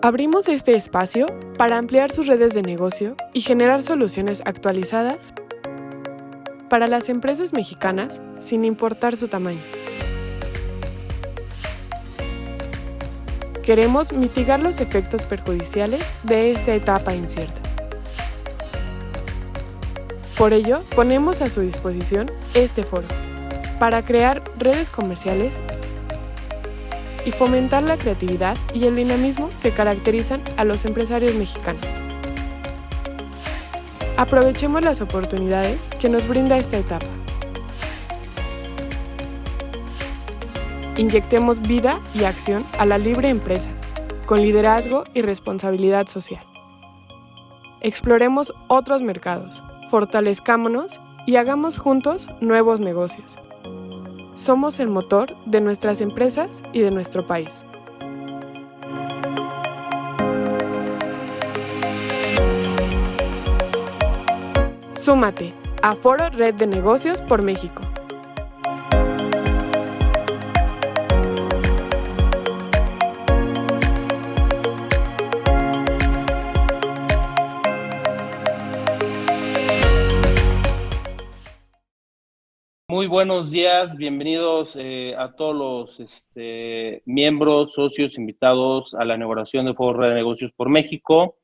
Abrimos este espacio para ampliar sus redes de negocio y generar soluciones actualizadas para las empresas mexicanas sin importar su tamaño. Queremos mitigar los efectos perjudiciales de esta etapa incierta. Por ello, ponemos a su disposición este foro para crear redes comerciales y fomentar la creatividad y el dinamismo que caracterizan a los empresarios mexicanos. Aprovechemos las oportunidades que nos brinda esta etapa. Inyectemos vida y acción a la libre empresa, con liderazgo y responsabilidad social. Exploremos otros mercados, fortalezcámonos y hagamos juntos nuevos negocios. Somos el motor de nuestras empresas y de nuestro país. Súmate a Foro Red de Negocios por México. Muy buenos días, bienvenidos a todos los miembros, socios, invitados a la inauguración de Foro Red de Negocios por México.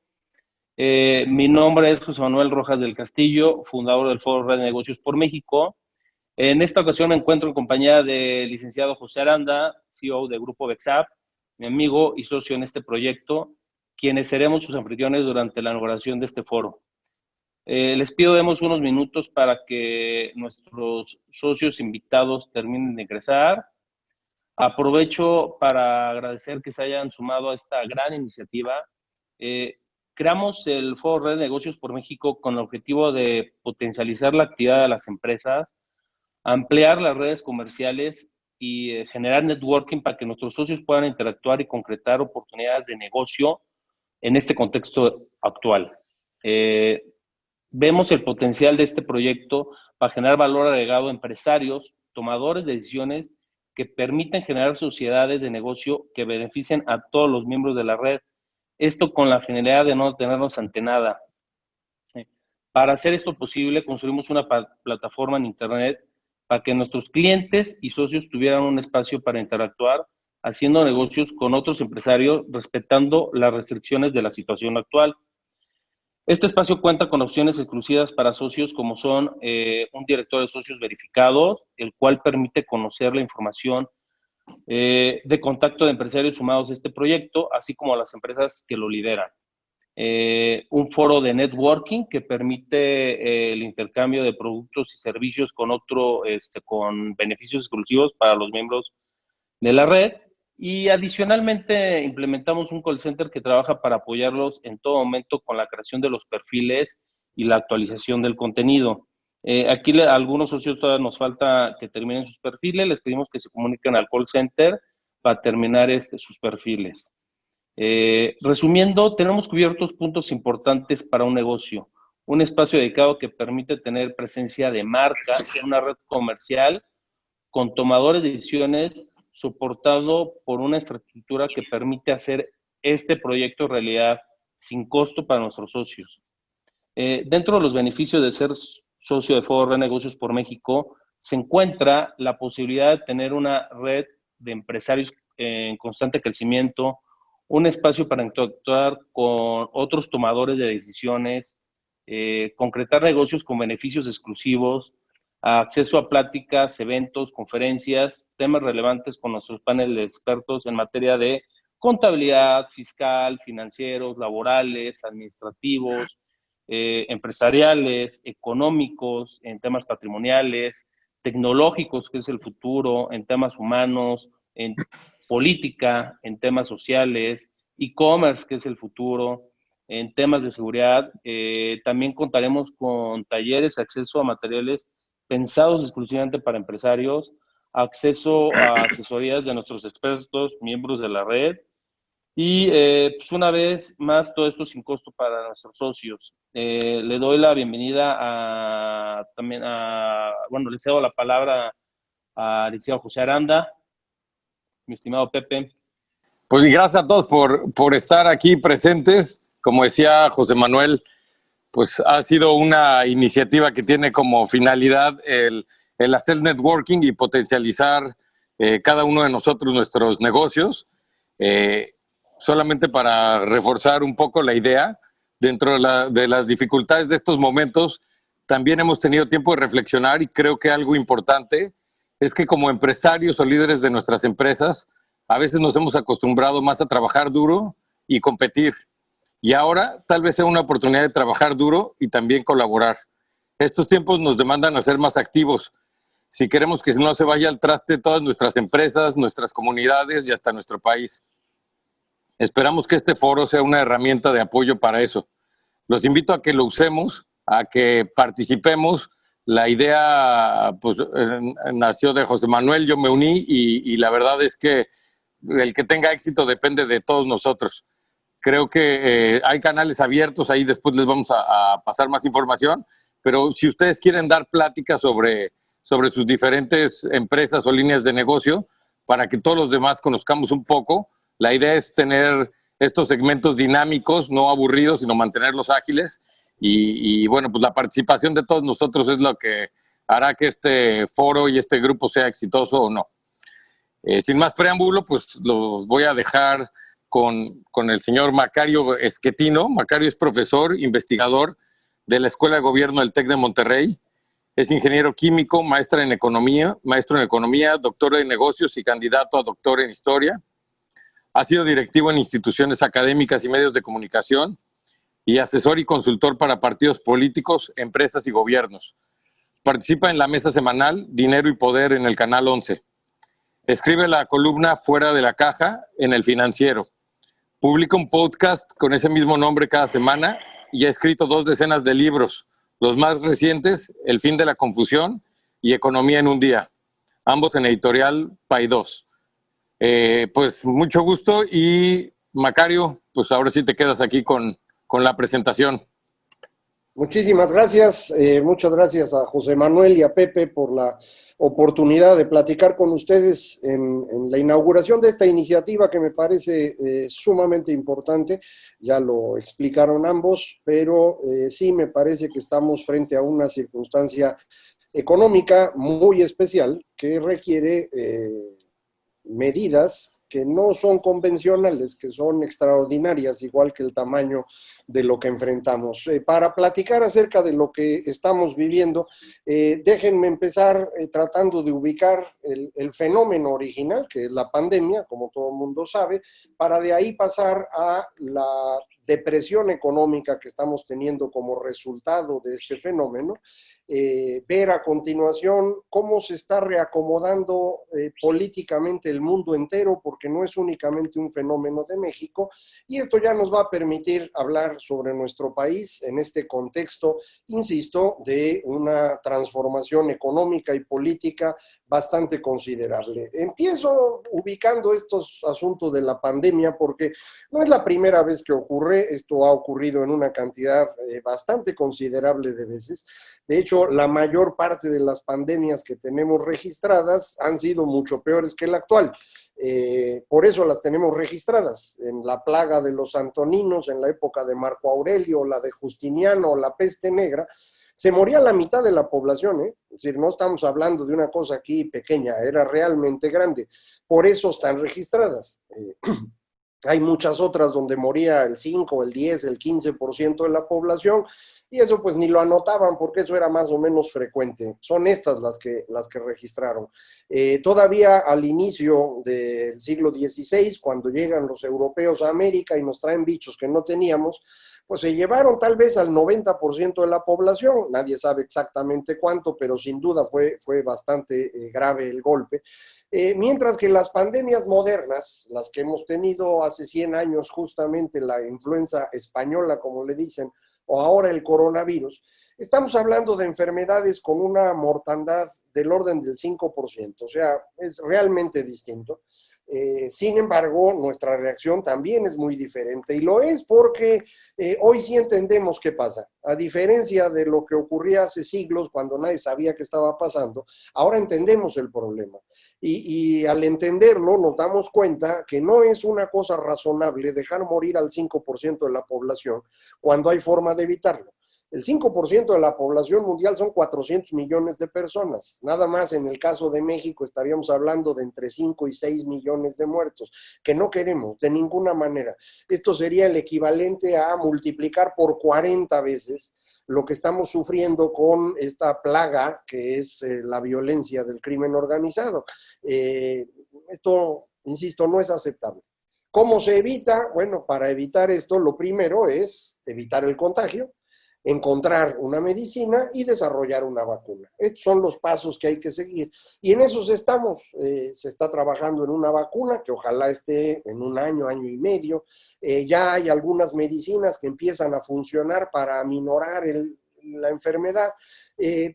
Mi nombre es José Manuel Rojas del Castillo, fundador del Foro Red de Negocios por México. En esta ocasión me encuentro en compañía del licenciado José Aranda, CEO de Grupo Vexap, mi amigo y socio en este proyecto, quienes seremos sus anfitriones durante la inauguración de este foro. Les pido demos unos minutos para que nuestros socios invitados terminen de ingresar. Aprovecho para agradecer que se hayan sumado a esta gran iniciativa. Creamos el Foro Red de Negocios por México con el objetivo de potencializar la actividad de las empresas, ampliar las redes comerciales y generar networking para que nuestros socios puedan interactuar y concretar oportunidades de negocio en este contexto actual. Vemos el potencial de este proyecto para generar valor agregado a empresarios, tomadores de decisiones que permiten generar sociedades de negocio que beneficien a todos los miembros de la red. Esto con la finalidad de no tenernos ante nada. Para hacer esto posible, construimos una plataforma en Internet para que nuestros clientes y socios tuvieran un espacio para interactuar, haciendo negocios con otros empresarios, respetando las restricciones de la situación actual. Este espacio cuenta con opciones exclusivas para socios como son un director de socios verificados, el cual permite conocer la información de contacto de empresarios sumados a este proyecto, así como a las empresas que lo lideran. Un foro de networking que permite el intercambio de productos y servicios con beneficios exclusivos para los miembros de la red. Y adicionalmente implementamos un call center que trabaja para apoyarlos en todo momento con la creación de los perfiles y la actualización del contenido. Aquí a algunos socios todavía nos falta que terminen sus perfiles, les pedimos que se comuniquen al call center para terminar sus perfiles. Resumiendo, tenemos cubiertos puntos importantes para un negocio. Un espacio dedicado que permite tener presencia de marca, una red comercial con tomadores de decisiones, soportado por una infraestructura que permite hacer este proyecto realidad sin costo para nuestros socios. Dentro de los beneficios de ser socio de Foro Red Negocios por México, se encuentra la posibilidad de tener una red de empresarios en constante crecimiento, un espacio para interactuar con otros tomadores de decisiones, concretar negocios con beneficios exclusivos, acceso a pláticas, eventos, conferencias, temas relevantes con nuestros paneles de expertos en materia de contabilidad, fiscal, financieros, laborales, administrativos, empresariales, económicos, en temas patrimoniales, tecnológicos, que es el futuro, en temas humanos, en política, en temas sociales, e-commerce, que es el futuro, en temas de seguridad. También contaremos con talleres, acceso a materiales pensados exclusivamente para empresarios, acceso a asesorías de nuestros expertos, miembros de la red, y pues una vez más todo esto sin costo para nuestros socios. Le doy la bienvenida le cedo la palabra a licenciado José Aranda, mi estimado Pepe. Pues y gracias a todos por estar aquí presentes. Como decía José Manuel, pues ha sido una iniciativa que tiene como finalidad el hacer networking y potencializar cada uno de nosotros nuestros negocios. Solamente para reforzar un poco la idea, dentro de las dificultades de estos momentos, también hemos tenido tiempo de reflexionar y creo que algo importante es que como empresarios o líderes de nuestras empresas, a veces nos hemos acostumbrado más a trabajar duro y competir. Y ahora tal vez sea una oportunidad de trabajar duro y también colaborar. Estos tiempos nos demandan a ser más activos. Si queremos que no se vaya al traste todas nuestras empresas, nuestras comunidades y hasta nuestro país. Esperamos que este foro sea una herramienta de apoyo para eso. Los invito a que lo usemos, a que participemos. La idea pues, nació de José Manuel, yo me uní y la verdad es que el que tenga éxito depende de todos nosotros. Creo que hay canales abiertos, ahí después les vamos a pasar más información, pero si ustedes quieren dar pláticas sobre sus diferentes empresas o líneas de negocio, para que todos los demás conozcamos un poco, la idea es tener estos segmentos dinámicos, no aburridos, sino mantenerlos ágiles. Y bueno, pues la participación de todos nosotros es lo que hará que este foro y este grupo sea exitoso o no. Sin más preámbulo, pues los voy a dejar con el señor Macario Esquetino. Macario es profesor, investigador de la Escuela de Gobierno del TEC de Monterrey. Es ingeniero químico, maestro en economía, doctor en negocios y candidato a doctor en historia. Ha sido directivo en instituciones académicas y medios de comunicación y asesor y consultor para partidos políticos, empresas y gobiernos. Participa en la mesa semanal Dinero y Poder en el Canal 11. Escribe la columna Fuera de la Caja en El Financiero. Publica un podcast con ese mismo nombre cada semana y ha escrito 2 decenas de libros. Los más recientes, El fin de la confusión y Economía en un día. Ambos en editorial Paidós. Pues mucho gusto y Macario, pues ahora sí te quedas aquí con la presentación. Muchísimas gracias, muchas gracias a José Manuel y a Pepe por la oportunidad de platicar con ustedes en la inauguración de esta iniciativa que me parece sumamente importante. Ya lo explicaron ambos, pero sí me parece que estamos frente a una circunstancia económica muy especial que requiere medidas que no son convencionales, que son extraordinarias, igual que el tamaño de lo que enfrentamos. Para platicar acerca de lo que estamos viviendo, déjenme empezar tratando de ubicar el fenómeno original, que es la pandemia, como todo el mundo sabe, para de ahí pasar a la depresión económica que estamos teniendo como resultado de este fenómeno, ver a continuación cómo se está reacomodando políticamente el mundo entero, porque no es únicamente un fenómeno de México, y esto ya nos va a permitir hablar sobre nuestro país en este contexto, insisto, de una transformación económica y política bastante considerable. Empiezo ubicando estos asuntos de la pandemia porque no es la primera vez que ocurre, esto ha ocurrido en una cantidad bastante considerable de veces. De hecho, la mayor parte de las pandemias que tenemos registradas han sido mucho peores que la actual. Por eso las tenemos registradas. En la plaga de los Antoninos, en la época de Marco Aurelio, la de Justiniano o la peste negra, se moría la mitad de la población, ¿eh? Es decir, no estamos hablando de una cosa aquí pequeña, era realmente grande. Por eso están registradas. Hay muchas otras donde moría el 5, el 10, el 15% de la población, y eso pues ni lo anotaban porque eso era más o menos frecuente. Son estas las que registraron. Todavía al inicio del siglo XVI, cuando llegan los europeos a América y nos traen bichos que no teníamos, pues se llevaron tal vez al 90% de la población. Nadie sabe exactamente cuánto, pero sin duda fue bastante grave el golpe. Mientras que las pandemias modernas, las que hemos tenido hace 100 años, justamente la influenza española, como le dicen, o ahora el coronavirus, Estamos hablando de enfermedades con una mortandad del orden del 5%, o sea, es realmente distinto. Sin embargo, nuestra reacción también es muy diferente y lo es porque hoy sí entendemos qué pasa. A diferencia de lo que ocurría hace siglos cuando nadie sabía qué estaba pasando, ahora entendemos el problema y al entenderlo nos damos cuenta que no es una cosa razonable dejar morir al 5% de la población cuando hay forma de evitarlo. El 5% de la población mundial son 400 millones de personas. Nada más en el caso de México estaríamos hablando de entre 5 y 6 millones de muertos, que no queremos de ninguna manera. Esto sería el equivalente a multiplicar por 40 veces lo que estamos sufriendo con esta plaga que es la violencia del crimen organizado. Esto, insisto, no es aceptable. ¿Cómo se evita? Bueno, para evitar esto, lo primero es evitar el contagio, encontrar una medicina y desarrollar una vacuna. Estos son los pasos que hay que seguir. Y en esos estamos. Se está trabajando en una vacuna que ojalá esté en un año, año y medio. Ya hay algunas medicinas que empiezan a funcionar para aminorar la enfermedad,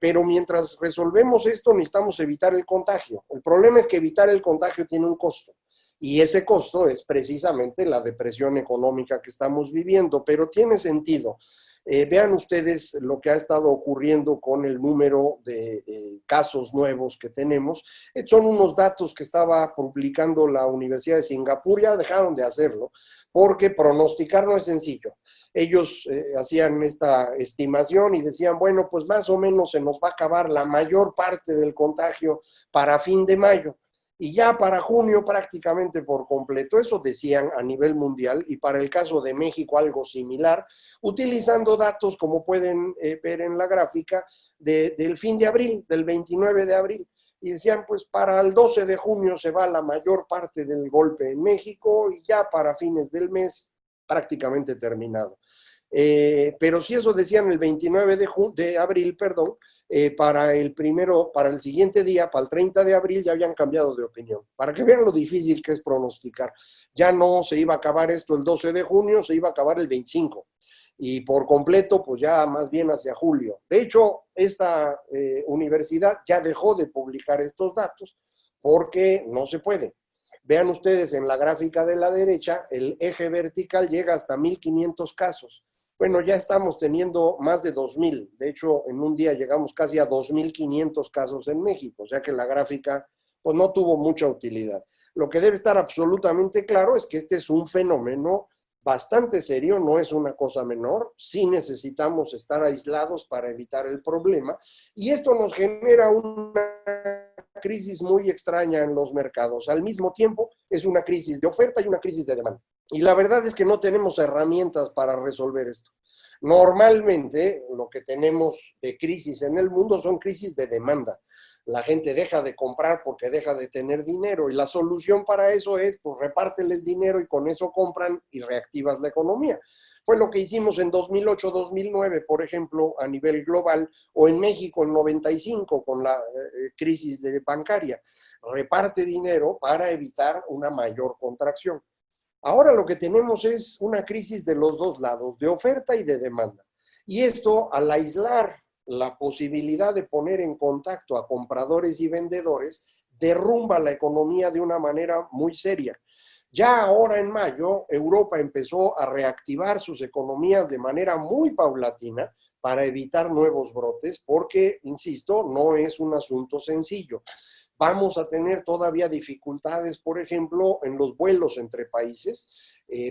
pero mientras resolvemos esto necesitamos evitar el contagio. El problema es que evitar el contagio tiene un costo. Y ese costo es precisamente la depresión económica que estamos viviendo, pero tiene sentido. Vean ustedes lo que ha estado ocurriendo con el número de casos nuevos que tenemos. Son unos datos que estaba publicando la Universidad de Singapur, ya dejaron de hacerlo, porque pronosticar no es sencillo. Ellos hacían esta estimación y decían, bueno, pues más o menos se nos va a acabar la mayor parte del contagio para fin de mayo. Y ya para junio prácticamente por completo, eso decían a nivel mundial, y para el caso de México algo similar, utilizando datos como pueden ver en la gráfica del fin de abril, del 29 de abril. Y decían, pues para el 12 de junio se va la mayor parte del golpe en México y ya para fines del mes prácticamente terminado. Pero si eso decían el 29 de abril, perdón, para el siguiente día, para el 30 de abril, ya habían cambiado de opinión. Para que vean lo difícil que es pronosticar. Ya no se iba a acabar esto el 12 de junio, se iba a acabar el 25. Y por completo, pues ya más bien hacia julio. De hecho, esta universidad ya dejó de publicar estos datos porque no se puede. Vean ustedes en la gráfica de la derecha, el eje vertical llega hasta 1,500 casos. Bueno, ya estamos teniendo más de 2,000. De hecho, en un día llegamos casi a 2,500 casos en México. O sea que la gráfica pues, no tuvo mucha utilidad. Lo que debe estar absolutamente claro es que este es un fenómeno bastante serio, no es una cosa menor. Sí necesitamos estar aislados para evitar el problema. Y esto nos genera una crisis muy extraña en los mercados. Al mismo tiempo, es una crisis de oferta y una crisis de demanda. Y la verdad es que no tenemos herramientas para resolver esto. Normalmente, lo que tenemos de crisis en el mundo son crisis de demanda. La gente deja de comprar porque deja de tener dinero y la solución para eso es, pues, repárteles dinero y con eso compran y reactivas la economía. Fue lo que hicimos en 2008-2009, por ejemplo, a nivel global, o en México en 95 con la crisis bancaria. Reparte dinero para evitar una mayor contracción. Ahora lo que tenemos es una crisis de los dos lados, de oferta y de demanda. Y esto, al aislar la posibilidad de poner en contacto a compradores y vendedores, derrumba la economía de una manera muy seria. Ya ahora en mayo, Europa empezó a reactivar sus economías de manera muy paulatina para evitar nuevos brotes, porque, insisto, no es un asunto sencillo. Vamos a tener todavía dificultades, por ejemplo, en los vuelos entre países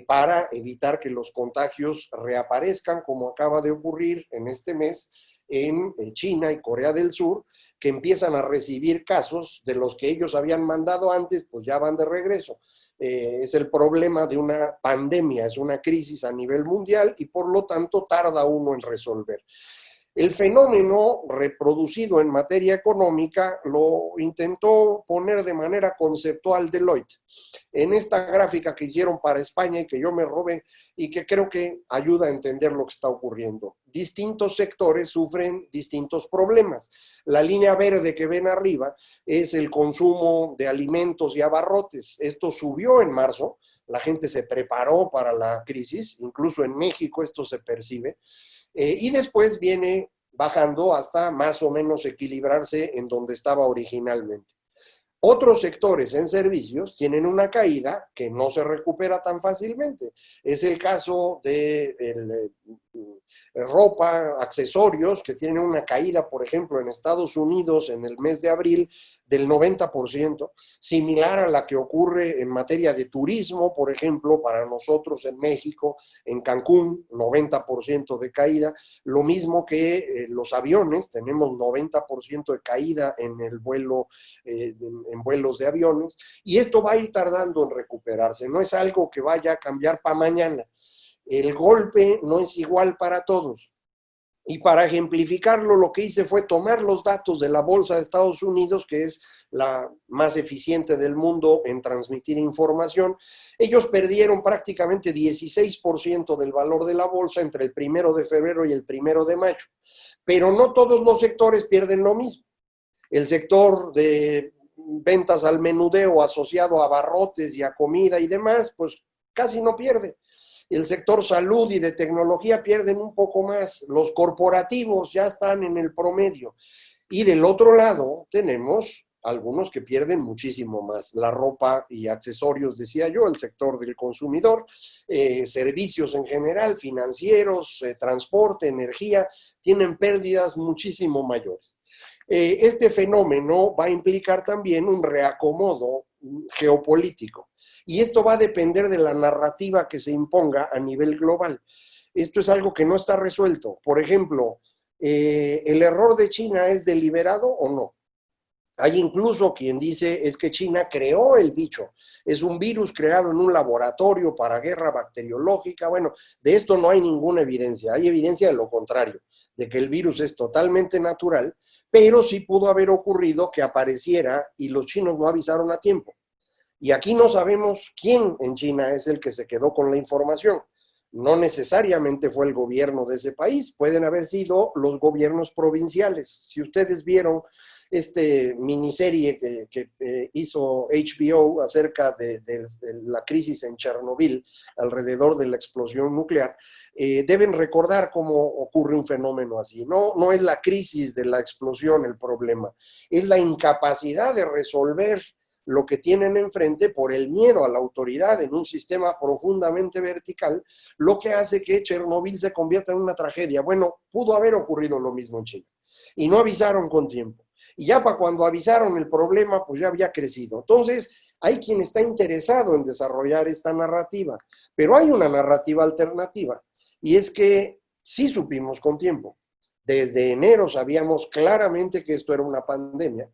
para evitar que los contagios reaparezcan, como acaba de ocurrir en este mes en China y Corea del Sur, que empiezan a recibir casos de los que ellos habían mandado antes, pues ya van de regreso. Es el problema de una pandemia, es una crisis a nivel mundial y por lo tanto tarda uno en resolver. El fenómeno reproducido en materia económica lo intentó poner de manera conceptual Deloitte en esta gráfica que hicieron para España y que yo me robé y que creo que ayuda a entender lo que está ocurriendo. Distintos sectores sufren distintos problemas. La línea verde que ven arriba es el consumo de alimentos y abarrotes. Esto subió en marzo, la gente se preparó para la crisis, incluso en México esto se percibe. Y después viene bajando hasta más o menos equilibrarse en donde estaba originalmente. Otros sectores en servicios tienen una caída que no se recupera tan fácilmente. Es el caso de ropa, accesorios, que tienen una caída, por ejemplo, en Estados Unidos en el mes de abril del 90%, similar a la que ocurre en materia de turismo, por ejemplo, para nosotros en México, en Cancún, 90% de caída. Lo mismo que los aviones, tenemos 90% de caída en el vuelo, en vuelos de aviones, y esto va a ir tardando en recuperarse. No es algo que vaya a cambiar para mañana. El golpe no es igual para todos. Y para ejemplificarlo, lo que hice fue tomar los datos de la Bolsa de Estados Unidos, que es la más eficiente del mundo en transmitir información. Ellos perdieron prácticamente 16% del valor de la bolsa entre el 1 de febrero y el 1 de mayo. Pero no todos los sectores pierden lo mismo. El sector de ventas al menudeo asociado a abarrotes y a comida y demás, pues casi no pierde. El sector salud y de tecnología pierden un poco más. Los corporativos ya están en el promedio. Y del otro lado tenemos algunos que pierden muchísimo más. La ropa y accesorios, decía yo, el sector del consumidor, servicios en general, financieros, transporte, energía, tienen pérdidas muchísimo mayores. Este fenómeno va a implicar también un reacomodo geopolítico. Y esto va a depender de la narrativa que se imponga a nivel global. Esto es algo que no está resuelto. Por ejemplo, ¿el error de China es deliberado o no? Hay incluso quien dice es que China creó el bicho. Es un virus creado en un laboratorio para guerra bacteriológica. Bueno, de esto no hay ninguna evidencia. Hay evidencia de lo contrario, de que el virus es totalmente natural, pero sí pudo haber ocurrido que apareciera y los chinos no avisaron a tiempo. Y aquí no sabemos quién en China es el que se quedó con la información. No necesariamente fue el gobierno de ese país, pueden haber sido los gobiernos provinciales. Si ustedes vieron miniserie que hizo HBO acerca de la crisis en Chernobyl, alrededor de la explosión nuclear, deben recordar cómo ocurre un fenómeno así. No es la crisis de la explosión el problema, es la incapacidad de resolver lo que tienen enfrente por el miedo a la autoridad en un sistema profundamente vertical, lo que hace que Chernobyl se convierta en una tragedia. Bueno, pudo haber ocurrido lo mismo en China y no avisaron con tiempo. Y ya para cuando avisaron el problema, pues ya había crecido. Entonces, hay quien está interesado en desarrollar esta narrativa, pero hay una narrativa alternativa, y es que sí supimos con tiempo. Desde enero sabíamos claramente que esto era una pandemia,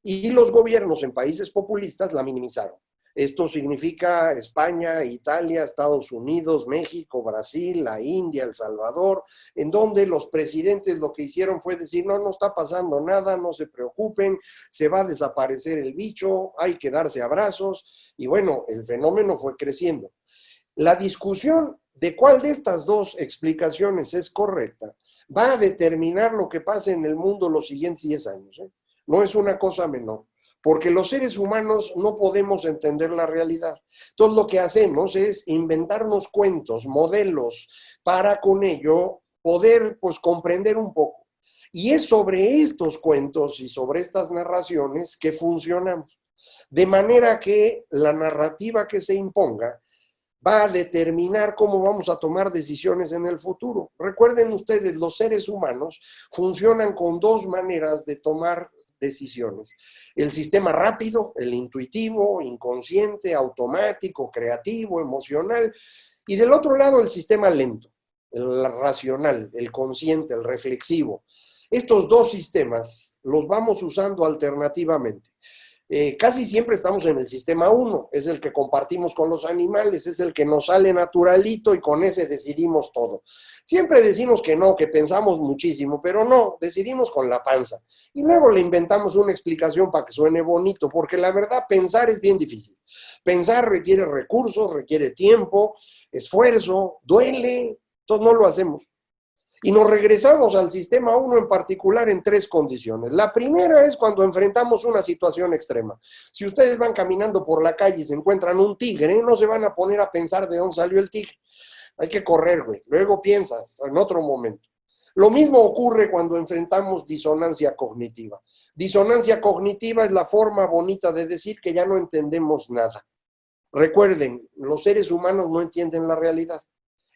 y los gobiernos en países populistas la minimizaron. Esto significa España, Italia, Estados Unidos, México, Brasil, la India, El Salvador, en donde los presidentes lo que hicieron fue decir, no está pasando nada, no se preocupen, se va a desaparecer el bicho, hay que darse abrazos, y bueno, el fenómeno fue creciendo. La discusión de cuál de estas dos explicaciones es correcta va a determinar lo que pase en el mundo los siguientes 10 años. No es una cosa menor. Porque los seres humanos no podemos entender la realidad. Entonces lo que hacemos es inventarnos cuentos, modelos, para con ello poder comprender un poco. Y es sobre estos cuentos y sobre estas narraciones que funcionamos. De manera que la narrativa que se imponga va a determinar cómo vamos a tomar decisiones en el futuro. Recuerden ustedes, los seres humanos funcionan con dos maneras de tomar decisiones. El sistema rápido, el intuitivo, inconsciente, automático, creativo, emocional, y del otro lado el sistema lento, el racional, el consciente, el reflexivo. Estos dos sistemas los vamos usando alternativamente. Casi siempre estamos en el sistema 1, es el que compartimos con los animales, es el que nos sale naturalito y con ese decidimos todo. Siempre decimos que no, que pensamos muchísimo, pero no, decidimos con la panza. Y luego le inventamos una explicación para que suene bonito, porque la verdad pensar es bien difícil. Pensar requiere recursos, requiere tiempo, esfuerzo, duele, entonces no lo hacemos. Y nos regresamos al sistema 1 en particular en 3 condiciones. La primera es cuando enfrentamos una situación extrema. Si ustedes van caminando por la calle y se encuentran un tigre, no se van a poner a pensar de dónde salió el tigre. Hay que correr, güey. Luego piensas en otro momento. Lo mismo ocurre cuando enfrentamos disonancia cognitiva. Disonancia cognitiva es la forma bonita de decir que ya no entendemos nada. Recuerden, los seres humanos no entienden la realidad.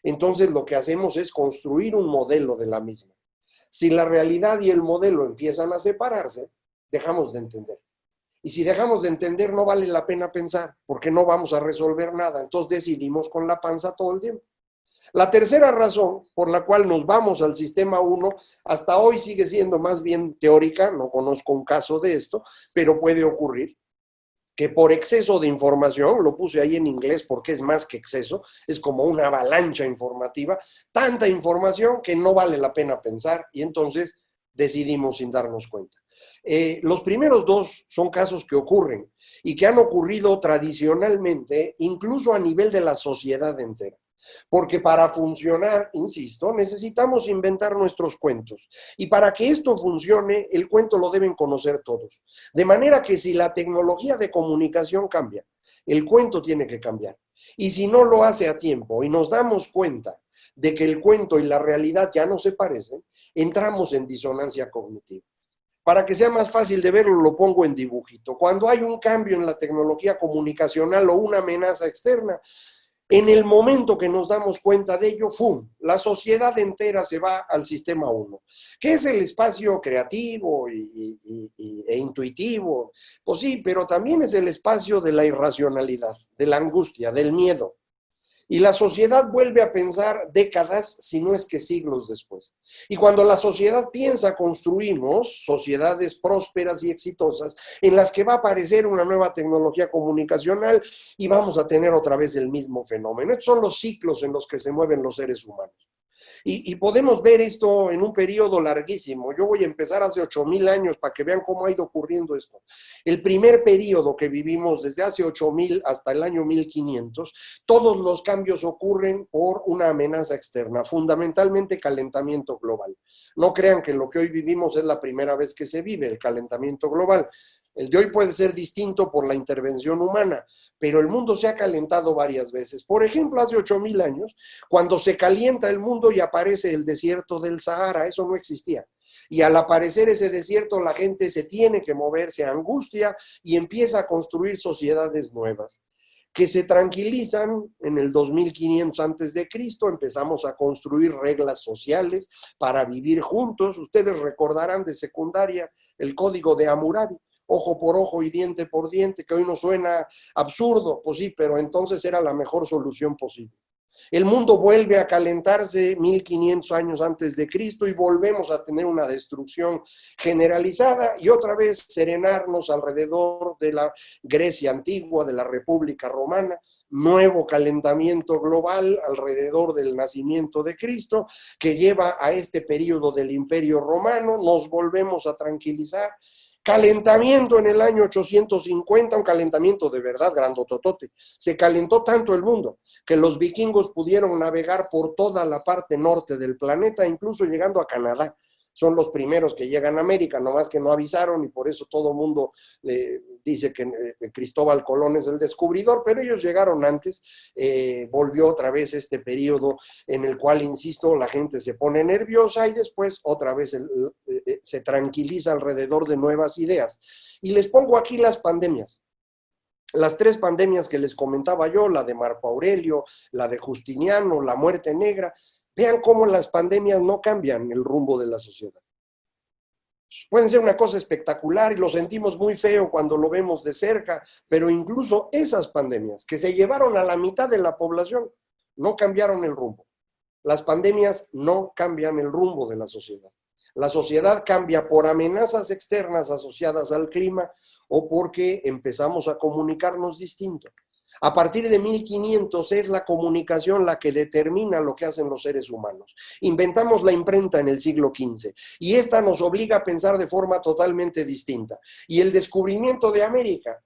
Entonces lo que hacemos es construir un modelo de la misma. Si la realidad y el modelo empiezan a separarse, dejamos de entender. Y si dejamos de entender, no vale la pena pensar, porque no vamos a resolver nada. Entonces decidimos con la panza todo el tiempo. La tercera razón por la cual nos vamos al sistema 1, hasta hoy sigue siendo más bien teórica, no conozco un caso de esto, pero puede ocurrir, que por exceso de información, lo puse ahí en inglés porque es más que exceso, es como una avalancha informativa, tanta información que no vale la pena pensar y entonces decidimos sin darnos cuenta. Los primeros dos son casos que ocurren y que han ocurrido tradicionalmente, incluso a nivel de la sociedad entera. Porque para funcionar, insisto, necesitamos inventar nuestros cuentos. Y para que esto funcione, el cuento lo deben conocer todos. De manera que si la tecnología de comunicación cambia, el cuento tiene que cambiar. Y si no lo hace a tiempo y nos damos cuenta de que el cuento y la realidad ya no se parecen, entramos en disonancia cognitiva. Para que sea más fácil de verlo, lo pongo en dibujito. Cuando hay un cambio en la tecnología comunicacional o una amenaza externa, en el momento que nos damos cuenta de ello, ¡fum!, la sociedad entera se va al sistema 1, que es el espacio creativo e intuitivo. Pues sí, pero también es el espacio de la irracionalidad, de la angustia, del miedo. Y la sociedad vuelve a pensar décadas, si no es que siglos después. Y cuando la sociedad piensa, construimos sociedades prósperas y exitosas en las que va a aparecer una nueva tecnología comunicacional y vamos a tener otra vez el mismo fenómeno. Estos son los ciclos en los que se mueven los seres humanos. Y podemos ver esto en un periodo larguísimo. Yo voy a empezar hace 8,000 años para que vean cómo ha ido ocurriendo esto. El primer periodo que vivimos desde hace 8,000 hasta el año 1500, todos los cambios ocurren por una amenaza externa, fundamentalmente calentamiento global. No crean que lo que hoy vivimos es la primera vez que se vive el calentamiento global. El de hoy puede ser distinto por la intervención humana, pero el mundo se ha calentado varias veces. Por ejemplo, hace 8,000 años, cuando se calienta el mundo y aparece el desierto del Sahara, eso no existía. Y al aparecer ese desierto, la gente se tiene que mover, se angustia y empieza a construir sociedades nuevas, que se tranquilizan en el 2500 antes de Cristo, empezamos a construir reglas sociales para vivir juntos. Ustedes recordarán de secundaria el Código de Hammurabi. Ojo por ojo y diente por diente, que hoy nos suena absurdo, pues sí, pero entonces era la mejor solución posible. El mundo vuelve a calentarse 1500 años antes de Cristo y volvemos a tener una destrucción generalizada y otra vez serenarnos alrededor de la Grecia antigua, de la República Romana, nuevo calentamiento global alrededor del nacimiento de Cristo que lleva a este periodo del Imperio Romano, nos volvemos a tranquilizar. Calentamiento en el año 850, un calentamiento de verdad grandototote. Se calentó tanto el mundo que los vikingos pudieron navegar por toda la parte norte del planeta, incluso llegando a Canadá. Son los primeros que llegan a América, nomás que no avisaron y por eso todo el mundo dice que Cristóbal Colón es el descubridor, pero ellos llegaron antes. Volvió otra vez este periodo en el cual, insisto, la gente se pone nerviosa y después otra vez se tranquiliza alrededor de nuevas ideas. Y les pongo aquí las pandemias. Las 3 pandemias que les comentaba yo, la de Marco Aurelio, la de Justiniano, la muerte negra. Vean cómo las pandemias no cambian el rumbo de la sociedad. Pueden ser una cosa espectacular y lo sentimos muy feo cuando lo vemos de cerca, pero incluso esas pandemias que se llevaron a la mitad de la población no cambiaron el rumbo. Las pandemias no cambian el rumbo de la sociedad. La sociedad cambia por amenazas externas asociadas al clima o porque empezamos a comunicarnos distinto. A partir de 1500 es la comunicación la que determina lo que hacen los seres humanos. Inventamos la imprenta en el siglo XV y esta nos obliga a pensar de forma totalmente distinta. Y el descubrimiento de América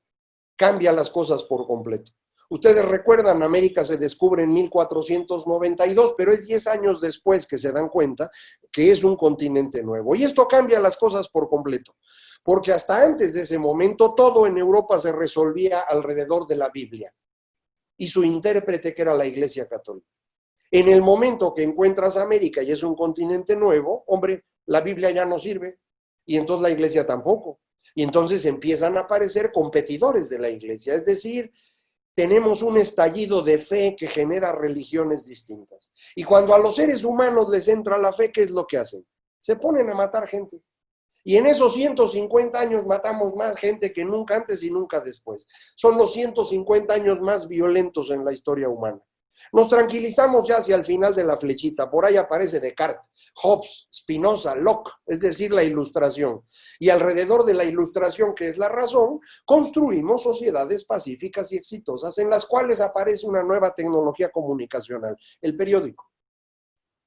cambia las cosas por completo. Ustedes recuerdan, América se descubre en 1492, pero es 10 años después que se dan cuenta que es un continente nuevo. Y esto cambia las cosas por completo, porque hasta antes de ese momento todo en Europa se resolvía alrededor de la Biblia y su intérprete, que era la Iglesia Católica. En el momento que encuentras América y es un continente nuevo, hombre, la Biblia ya no sirve y entonces la iglesia tampoco. Y entonces empiezan a aparecer competidores de la iglesia, es decir, tenemos un estallido de fe que genera religiones distintas. Y cuando a los seres humanos les entra la fe, ¿qué es lo que hacen? Se ponen a matar gente. Y en esos 150 años matamos más gente que nunca antes y nunca después. Son los 150 años más violentos en la historia humana. Nos tranquilizamos ya hacia el final de la flechita. Por ahí aparece Descartes, Hobbes, Spinoza, Locke, es decir, la Ilustración. Y alrededor de la Ilustración, que es la razón, construimos sociedades pacíficas y exitosas en las cuales aparece una nueva tecnología comunicacional, el periódico.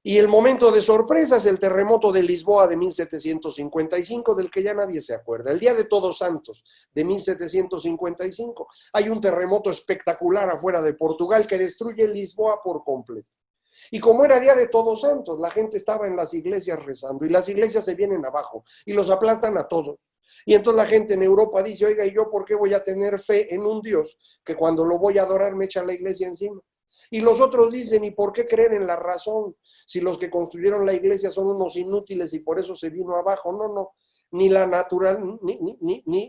Y el momento de sorpresa es el terremoto de Lisboa de 1755, del que ya nadie se acuerda. El día de Todos Santos de 1755. Hay un terremoto espectacular afuera de Portugal que destruye Lisboa por completo. Y como era día de Todos Santos, la gente estaba en las iglesias rezando y las iglesias se vienen abajo y los aplastan a todos. Y entonces la gente en Europa dice, oiga, ¿y yo por qué voy a tener fe en un Dios que cuando lo voy a adorar me echa la iglesia encima? Y los otros dicen, ¿y por qué creer en la razón? Si los que construyeron la iglesia son unos inútiles y por eso se vino abajo. No, ni la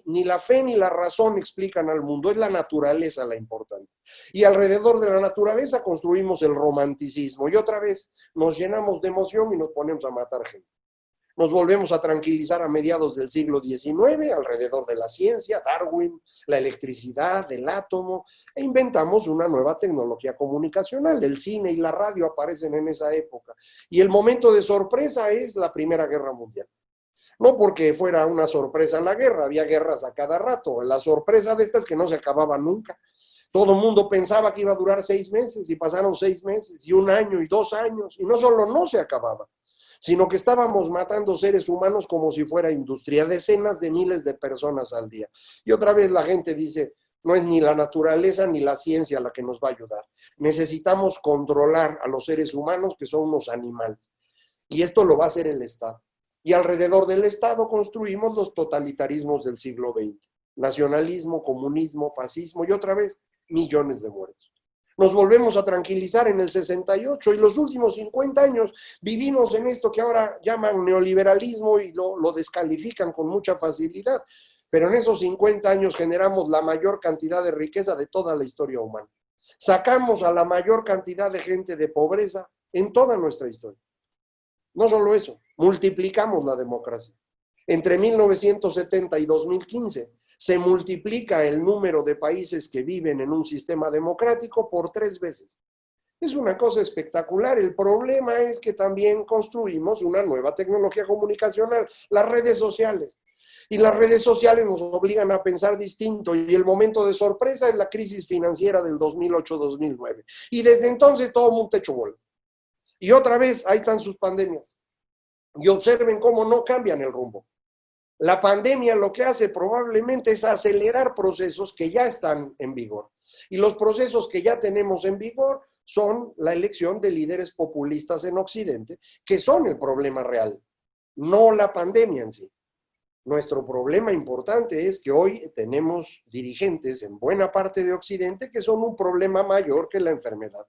ni la fe ni la razón explican al mundo, es la naturaleza la importante. Y alrededor de la naturaleza construimos el romanticismo y otra vez nos llenamos de emoción y nos ponemos a matar gente. Nos volvemos a tranquilizar a mediados del siglo XIX, alrededor de la ciencia, Darwin, la electricidad, el átomo, e inventamos una nueva tecnología comunicacional. El cine y la radio aparecen en esa época. Y el momento de sorpresa es la Primera Guerra Mundial. No porque fuera una sorpresa la guerra, había guerras a cada rato. La sorpresa de esta es que no se acababa nunca. Todo el mundo pensaba que iba a durar 6 meses y pasaron 6 meses y 1 año y 2 años. Y no solo no se acababa, sino que estábamos matando seres humanos como si fuera industria, decenas de miles de personas al día. Y otra vez la gente dice, no es ni la naturaleza ni la ciencia la que nos va a ayudar. Necesitamos controlar a los seres humanos que son unos animales. Y esto lo va a hacer el Estado. Y alrededor del Estado construimos los totalitarismos del siglo XX. Nacionalismo, comunismo, fascismo y otra vez millones de muertos. Nos volvemos a tranquilizar en el 68 y los últimos 50 años vivimos en esto que ahora llaman neoliberalismo y lo descalifican con mucha facilidad. Pero en esos 50 años generamos la mayor cantidad de riqueza de toda la historia humana. Sacamos a la mayor cantidad de gente de pobreza en toda nuestra historia. No solo eso, multiplicamos la democracia. Entre 1970 y 2015 se multiplica el número de países que viven en un sistema democrático por 3 veces. Es una cosa espectacular. El problema es que también construimos una nueva tecnología comunicacional, las redes sociales. Y las redes sociales nos obligan a pensar distinto y el momento de sorpresa es la crisis financiera del 2008-2009. Y desde entonces todo el mundo hecho bolas. Y otra vez ahí están sus pandemias. Y observen cómo no cambian el rumbo. La pandemia lo que hace probablemente es acelerar procesos que ya están en vigor. Y los procesos que ya tenemos en vigor son la elección de líderes populistas en Occidente, que son el problema real, no la pandemia en sí. Nuestro problema importante es que hoy tenemos dirigentes en buena parte de Occidente que son un problema mayor que la enfermedad.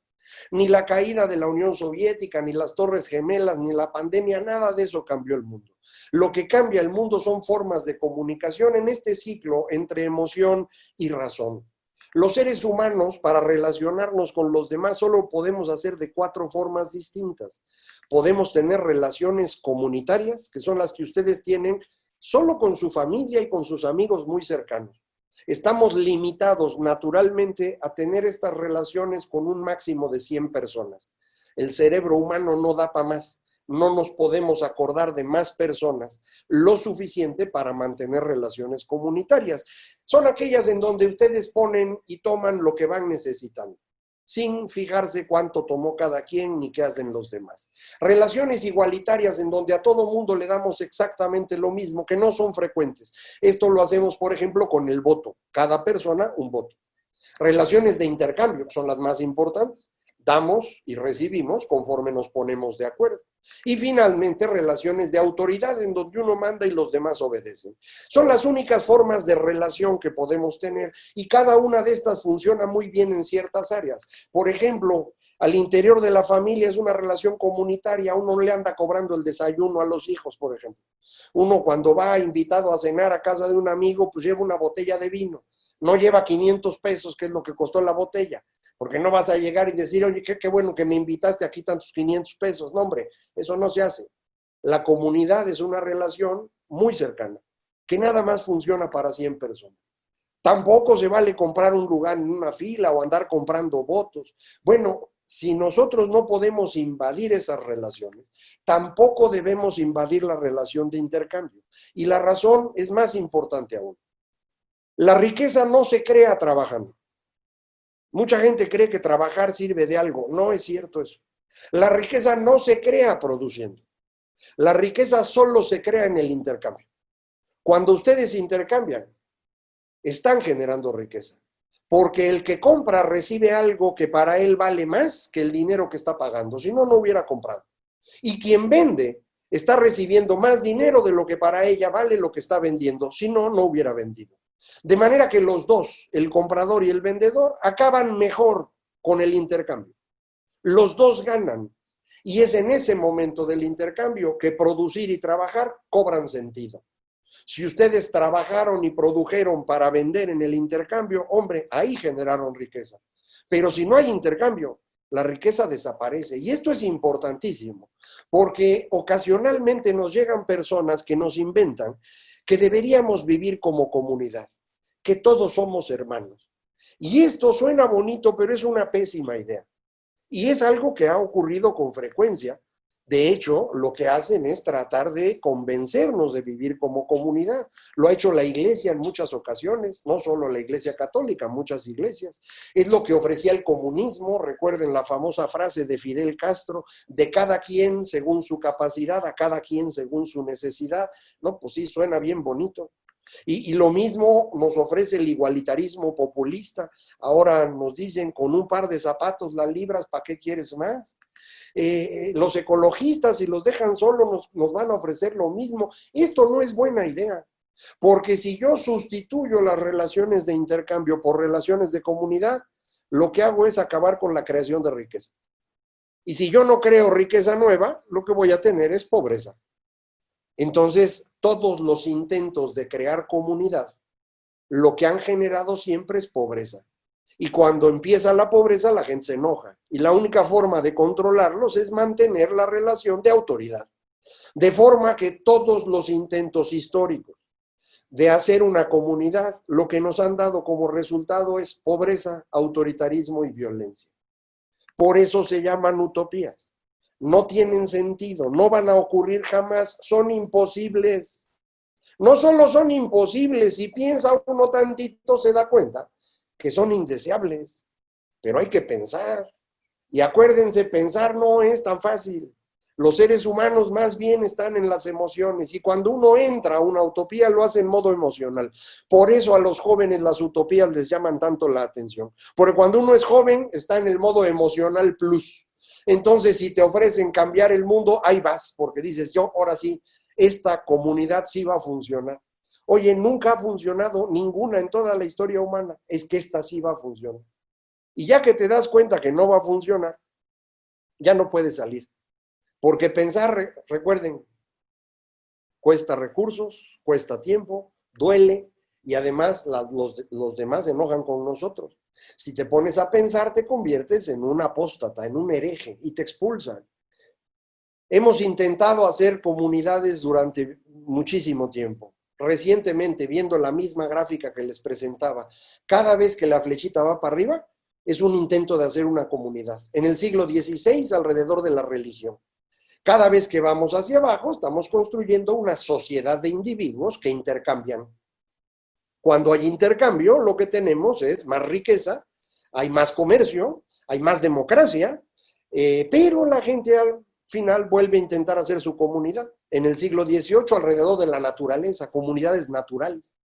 Ni la caída de la Unión Soviética, ni las Torres Gemelas, ni la pandemia, nada de eso cambió el mundo. Lo que cambia el mundo son formas de comunicación en este ciclo entre emoción y razón. Los seres humanos, para relacionarnos con los demás, solo podemos hacer de 4 formas distintas. Podemos tener relaciones comunitarias, que son las que ustedes tienen solo con su familia y con sus amigos muy cercanos. Estamos limitados naturalmente a tener estas relaciones con un máximo de 100 personas. El cerebro humano no da para más. No nos podemos acordar de más personas lo suficiente para mantener relaciones comunitarias. Son aquellas en donde ustedes ponen y toman lo que van necesitando, sin fijarse cuánto tomó cada quien ni qué hacen los demás. Relaciones igualitarias en donde a todo mundo le damos exactamente lo mismo, que no son frecuentes. Esto lo hacemos, por ejemplo, con el voto. Cada persona un voto. Relaciones de intercambio, que son las más importantes. Damos y recibimos conforme nos ponemos de acuerdo. Y finalmente, relaciones de autoridad en donde uno manda y los demás obedecen. Son las únicas formas de relación que podemos tener y cada una de estas funciona muy bien en ciertas áreas. Por ejemplo, Al interior de la familia es una relación comunitaria. Uno le anda cobrando el desayuno a los hijos, por ejemplo. Uno cuando va invitado a cenar a casa de un amigo, pues lleva una botella de vino. No lleva 500 pesos, que es lo que costó la botella. Porque no vas a llegar y decir, oye, qué bueno que me invitaste, aquí tantos 500 pesos. No, hombre, eso no se hace. La comunidad es una relación muy cercana, que nada más funciona para 100 personas. Tampoco se vale comprar un lugar en una fila o andar comprando votos. Bueno, si nosotros no podemos invadir esas relaciones, tampoco debemos invadir la relación de intercambio. Y la razón es más importante aún. La riqueza no se crea trabajando. Mucha gente cree que trabajar sirve de algo. No es cierto eso. La riqueza no se crea produciendo. La riqueza solo se crea en el intercambio. Cuando ustedes intercambian, están generando riqueza. Porque el que compra recibe algo que para él vale más que el dinero que está pagando. Si no, no hubiera comprado. Y quien vende está recibiendo más dinero de lo que para ella vale lo que está vendiendo. Si no, no hubiera vendido. De manera que los dos, el comprador y el vendedor, acaban mejor con el intercambio. Los dos ganan. Y es en ese momento del intercambio que producir y trabajar cobran sentido. Si ustedes trabajaron y produjeron para vender en el intercambio, hombre, ahí generaron riqueza. Pero si no hay intercambio, la riqueza desaparece. Y esto es importantísimo, porque ocasionalmente nos llegan personas que nos inventan que deberíamos vivir como comunidad, que todos somos hermanos. Y esto suena bonito, pero es una pésima idea. Y es algo que ha ocurrido con frecuencia. De hecho, lo que hacen es tratar de convencernos de vivir como comunidad. Lo ha hecho la iglesia en muchas ocasiones, no solo la iglesia católica, muchas iglesias. Es lo que ofrecía el comunismo. Recuerden la famosa frase de Fidel Castro, de cada quien según su capacidad, a cada quien según su necesidad. No, pues sí, suena bien bonito. Y lo mismo nos ofrece el igualitarismo populista. Ahora nos dicen, con un par de zapatos la libras, ¿para qué quieres más? Los ecologistas, si los dejan solos, nos van a ofrecer lo mismo. Esto no es buena idea, porque si yo sustituyo las relaciones de intercambio por relaciones de comunidad, lo que hago es acabar con la creación de riqueza. Y si yo no creo riqueza nueva, lo que voy a tener es pobreza. Entonces, todos los intentos de crear comunidad, lo que han generado siempre es pobreza. Y cuando empieza la pobreza, la gente se enoja. Y la única forma de controlarlos es mantener la relación de autoridad. De forma que todos los intentos históricos de hacer una comunidad, lo que nos han dado como resultado es pobreza, autoritarismo y violencia. Por eso se llaman utopías. No tienen sentido, no van a ocurrir jamás, son imposibles. No solo son imposibles, si piensa uno tantito se da cuenta que son indeseables, pero hay que pensar. Y acuérdense, pensar no es tan fácil. Los seres humanos más bien están en las emociones y cuando uno entra a una utopía lo hace en modo emocional. Por eso a los jóvenes las utopías les llaman tanto la atención. Porque cuando uno es joven está en el modo emocional plus. Entonces, si te ofrecen cambiar el mundo, ahí vas, porque dices, yo ahora sí, esta comunidad sí va a funcionar. Oye, nunca ha funcionado ninguna en toda la historia humana, es que esta sí va a funcionar. Y ya que te das cuenta que no va a funcionar, ya no puedes salir. Porque pensar, recuerden, cuesta recursos, cuesta tiempo, duele, y además los demás se enojan con nosotros. Si te pones a pensar, te conviertes en un apóstata, en un hereje, y te expulsan. Hemos intentado hacer comunidades durante muchísimo tiempo. Recientemente, viendo la misma gráfica que les presentaba, cada vez que la flechita va para arriba, es un intento de hacer una comunidad. En el siglo XVI, alrededor de la religión. Cada vez que vamos hacia abajo, estamos construyendo una sociedad de individuos que intercambian. Cuando hay intercambio, lo que tenemos es más riqueza, hay más comercio, hay más democracia, pero la gente al final vuelve a intentar hacer su comunidad. En el siglo XVIII, alrededor de la naturaleza, comunidades naturales.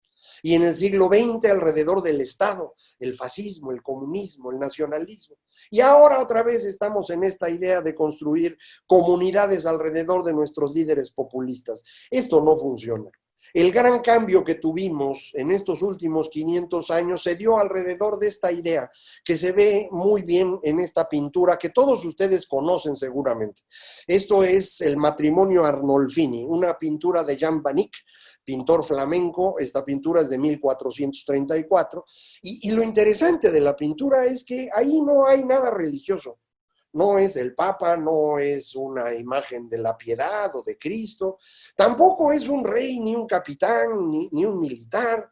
Y en el siglo XX, alrededor del Estado, el fascismo, el comunismo, el nacionalismo. Y ahora otra vez estamos en esta idea de construir comunidades alrededor de nuestros líderes populistas. Esto no funciona. El gran cambio que tuvimos en estos últimos 500 años se dio alrededor de esta idea que se ve muy bien en esta pintura que todos ustedes conocen seguramente. Esto es el matrimonio Arnolfini, una pintura de Jan van Eyck, pintor flamenco. Esta pintura es de 1434 y lo interesante de la pintura es que ahí no hay nada religioso. No es el Papa, no es una imagen de la piedad o de Cristo, tampoco es un rey, ni un capitán, ni un militar.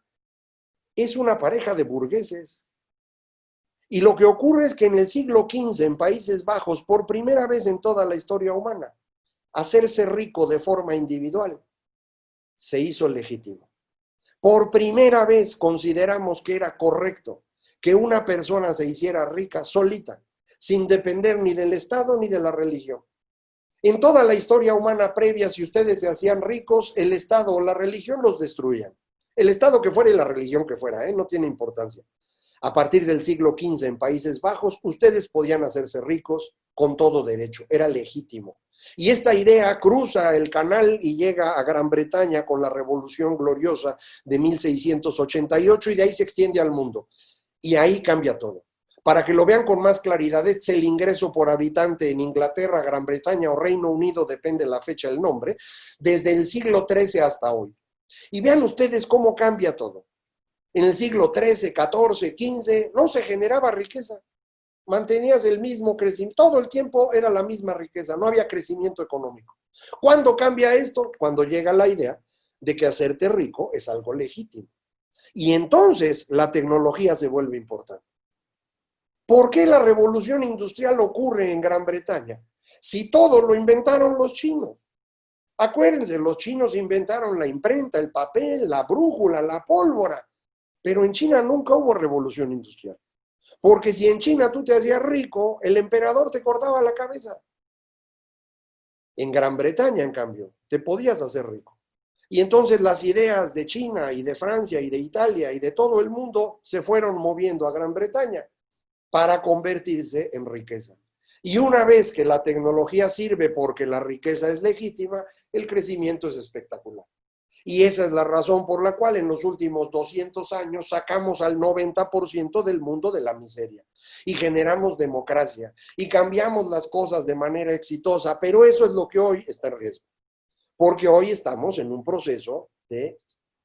Es una pareja de burgueses. Y lo que ocurre es que en el siglo XV, en Países Bajos, por primera vez en toda la historia humana, hacerse rico de forma individual se hizo legítimo. Por primera vez consideramos que era correcto que una persona se hiciera rica solita, sin depender ni del Estado ni de la religión. En toda la historia humana previa, si ustedes se hacían ricos, el Estado o la religión los destruían. El Estado que fuera y la religión que fuera, no tiene importancia. A partir del siglo XV en Países Bajos, ustedes podían hacerse ricos con todo derecho, era legítimo. Y esta idea cruza el canal y llega a Gran Bretaña con la Revolución Gloriosa de 1688 y de ahí se extiende al mundo. Y ahí cambia todo. Para que lo vean con más claridad, este es el ingreso por habitante en Inglaterra, Gran Bretaña o Reino Unido, depende de la fecha del nombre, desde el siglo XIII hasta hoy. Y vean ustedes cómo cambia todo. En el siglo XIII, XIV, XV no se generaba riqueza. Mantenías el mismo crecimiento, todo el tiempo era la misma riqueza, no había crecimiento económico. ¿Cuándo cambia esto? Cuando llega la idea de que hacerte rico es algo legítimo. Y entonces la tecnología se vuelve importante. ¿Por qué la revolución industrial ocurre en Gran Bretaña? Si todo lo inventaron los chinos. Acuérdense, los chinos inventaron la imprenta, el papel, la brújula, la pólvora. Pero en China nunca hubo revolución industrial. Porque si en China tú te hacías rico, el emperador te cortaba la cabeza. En Gran Bretaña, en cambio, te podías hacer rico. Y entonces las ideas de China y de Francia y de Italia y de todo el mundo se fueron moviendo a Gran Bretaña para convertirse en riqueza. Y una vez que la tecnología sirve porque la riqueza es legítima, el crecimiento es espectacular. Y esa es la razón por la cual en los últimos 200 años sacamos al 90% del mundo de la miseria y generamos democracia y cambiamos las cosas de manera exitosa, pero eso es lo que hoy está en riesgo, porque hoy estamos en un proceso de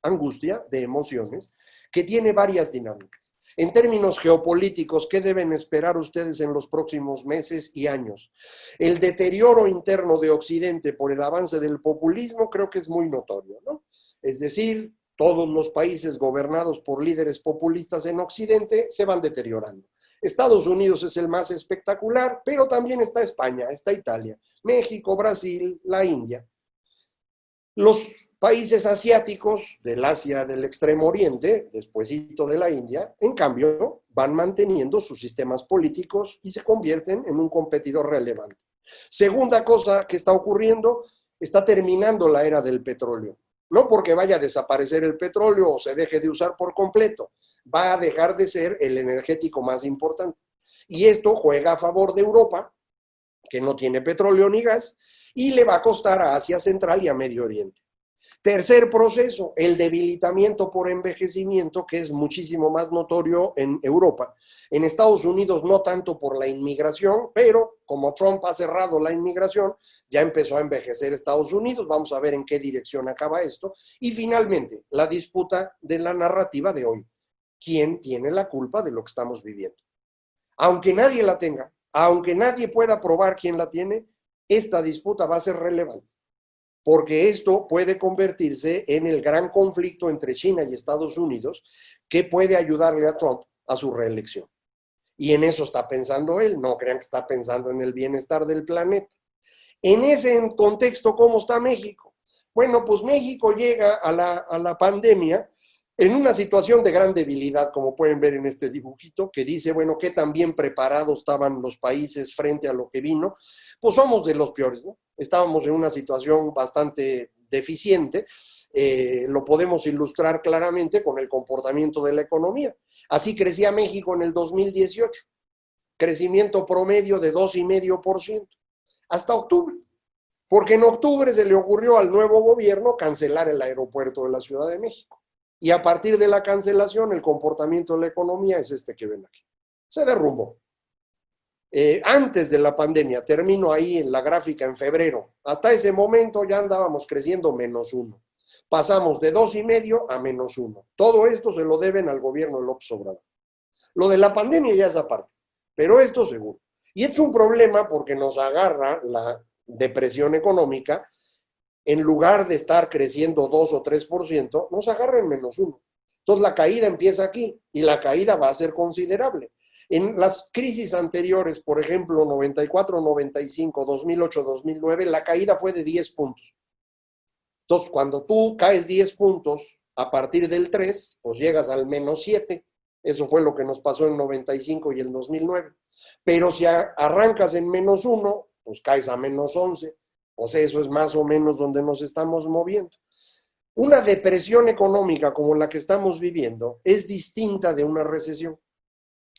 angustia, de emociones, que tiene varias dinámicas. En términos geopolíticos, ¿qué deben esperar ustedes en los próximos meses y años? El deterioro interno de Occidente por el avance del populismo creo que es muy notorio, ¿no? Es decir, todos los países gobernados por líderes populistas en Occidente se van deteriorando. Estados Unidos es el más espectacular, pero también está España, está Italia, México, Brasil, la India. Los países asiáticos del Asia del Extremo Oriente, despuesito de la India, en cambio, van manteniendo sus sistemas políticos y se convierten en un competidor relevante. Segunda cosa que está ocurriendo, está terminando la era del petróleo. No porque vaya a desaparecer el petróleo o se deje de usar por completo, va a dejar de ser el energético más importante. Y esto juega a favor de Europa, que no tiene petróleo ni gas, y le va a costar a Asia Central y a Medio Oriente. Tercer proceso, el debilitamiento por envejecimiento, que es muchísimo más notorio en Europa. En Estados Unidos no tanto por la inmigración, pero como Trump ha cerrado la inmigración, ya empezó a envejecer Estados Unidos. Vamos a ver en qué dirección acaba esto. Y finalmente, la disputa de la narrativa de hoy. ¿Quién tiene la culpa de lo que estamos viviendo? Aunque nadie la tenga, aunque nadie pueda probar quién la tiene, esta disputa va a ser relevante. Porque esto puede convertirse en el gran conflicto entre China y Estados Unidos que puede ayudarle a Trump a su reelección. Y en eso está pensando él, no crean que está pensando en el bienestar del planeta. En ese contexto, ¿cómo está México? Bueno, pues México llega a la pandemia en una situación de gran debilidad, como pueden ver en este dibujito, que dice, bueno, ¿qué tan bien preparados estaban los países frente a lo que vino? Pues somos de los peores, ¿no? Estábamos en una situación bastante deficiente, lo podemos ilustrar claramente con el comportamiento de la economía. Así crecía México en el 2018, crecimiento promedio de 2,5%, hasta octubre. Porque en octubre se le ocurrió al nuevo gobierno cancelar el aeropuerto de la Ciudad de México. Y a partir de la cancelación, el comportamiento de la economía es este que ven aquí. Se derrumbó. Antes de la pandemia, termino ahí en la gráfica en febrero, hasta ese momento ya andábamos creciendo -1. Pasamos de 2,5 a -1. Todo esto se lo deben al gobierno de López Obrador. Lo de la pandemia ya es aparte, pero esto seguro. Y es un problema porque nos agarra la depresión económica, en lugar de estar creciendo 2 o 3%, nos agarra en -1. Entonces la caída empieza aquí y la caída va a ser considerable. En las crisis anteriores, por ejemplo, 94, 95, 2008, 2009, la caída fue de 10 puntos. Entonces, cuando tú caes 10 puntos a partir del 3, pues llegas al -7. Eso fue lo que nos pasó en 95 y el 2009. Pero si arrancas en -1, pues caes a -11. O sea, eso es más o menos donde nos estamos moviendo. Una depresión económica como la que estamos viviendo es distinta de una recesión.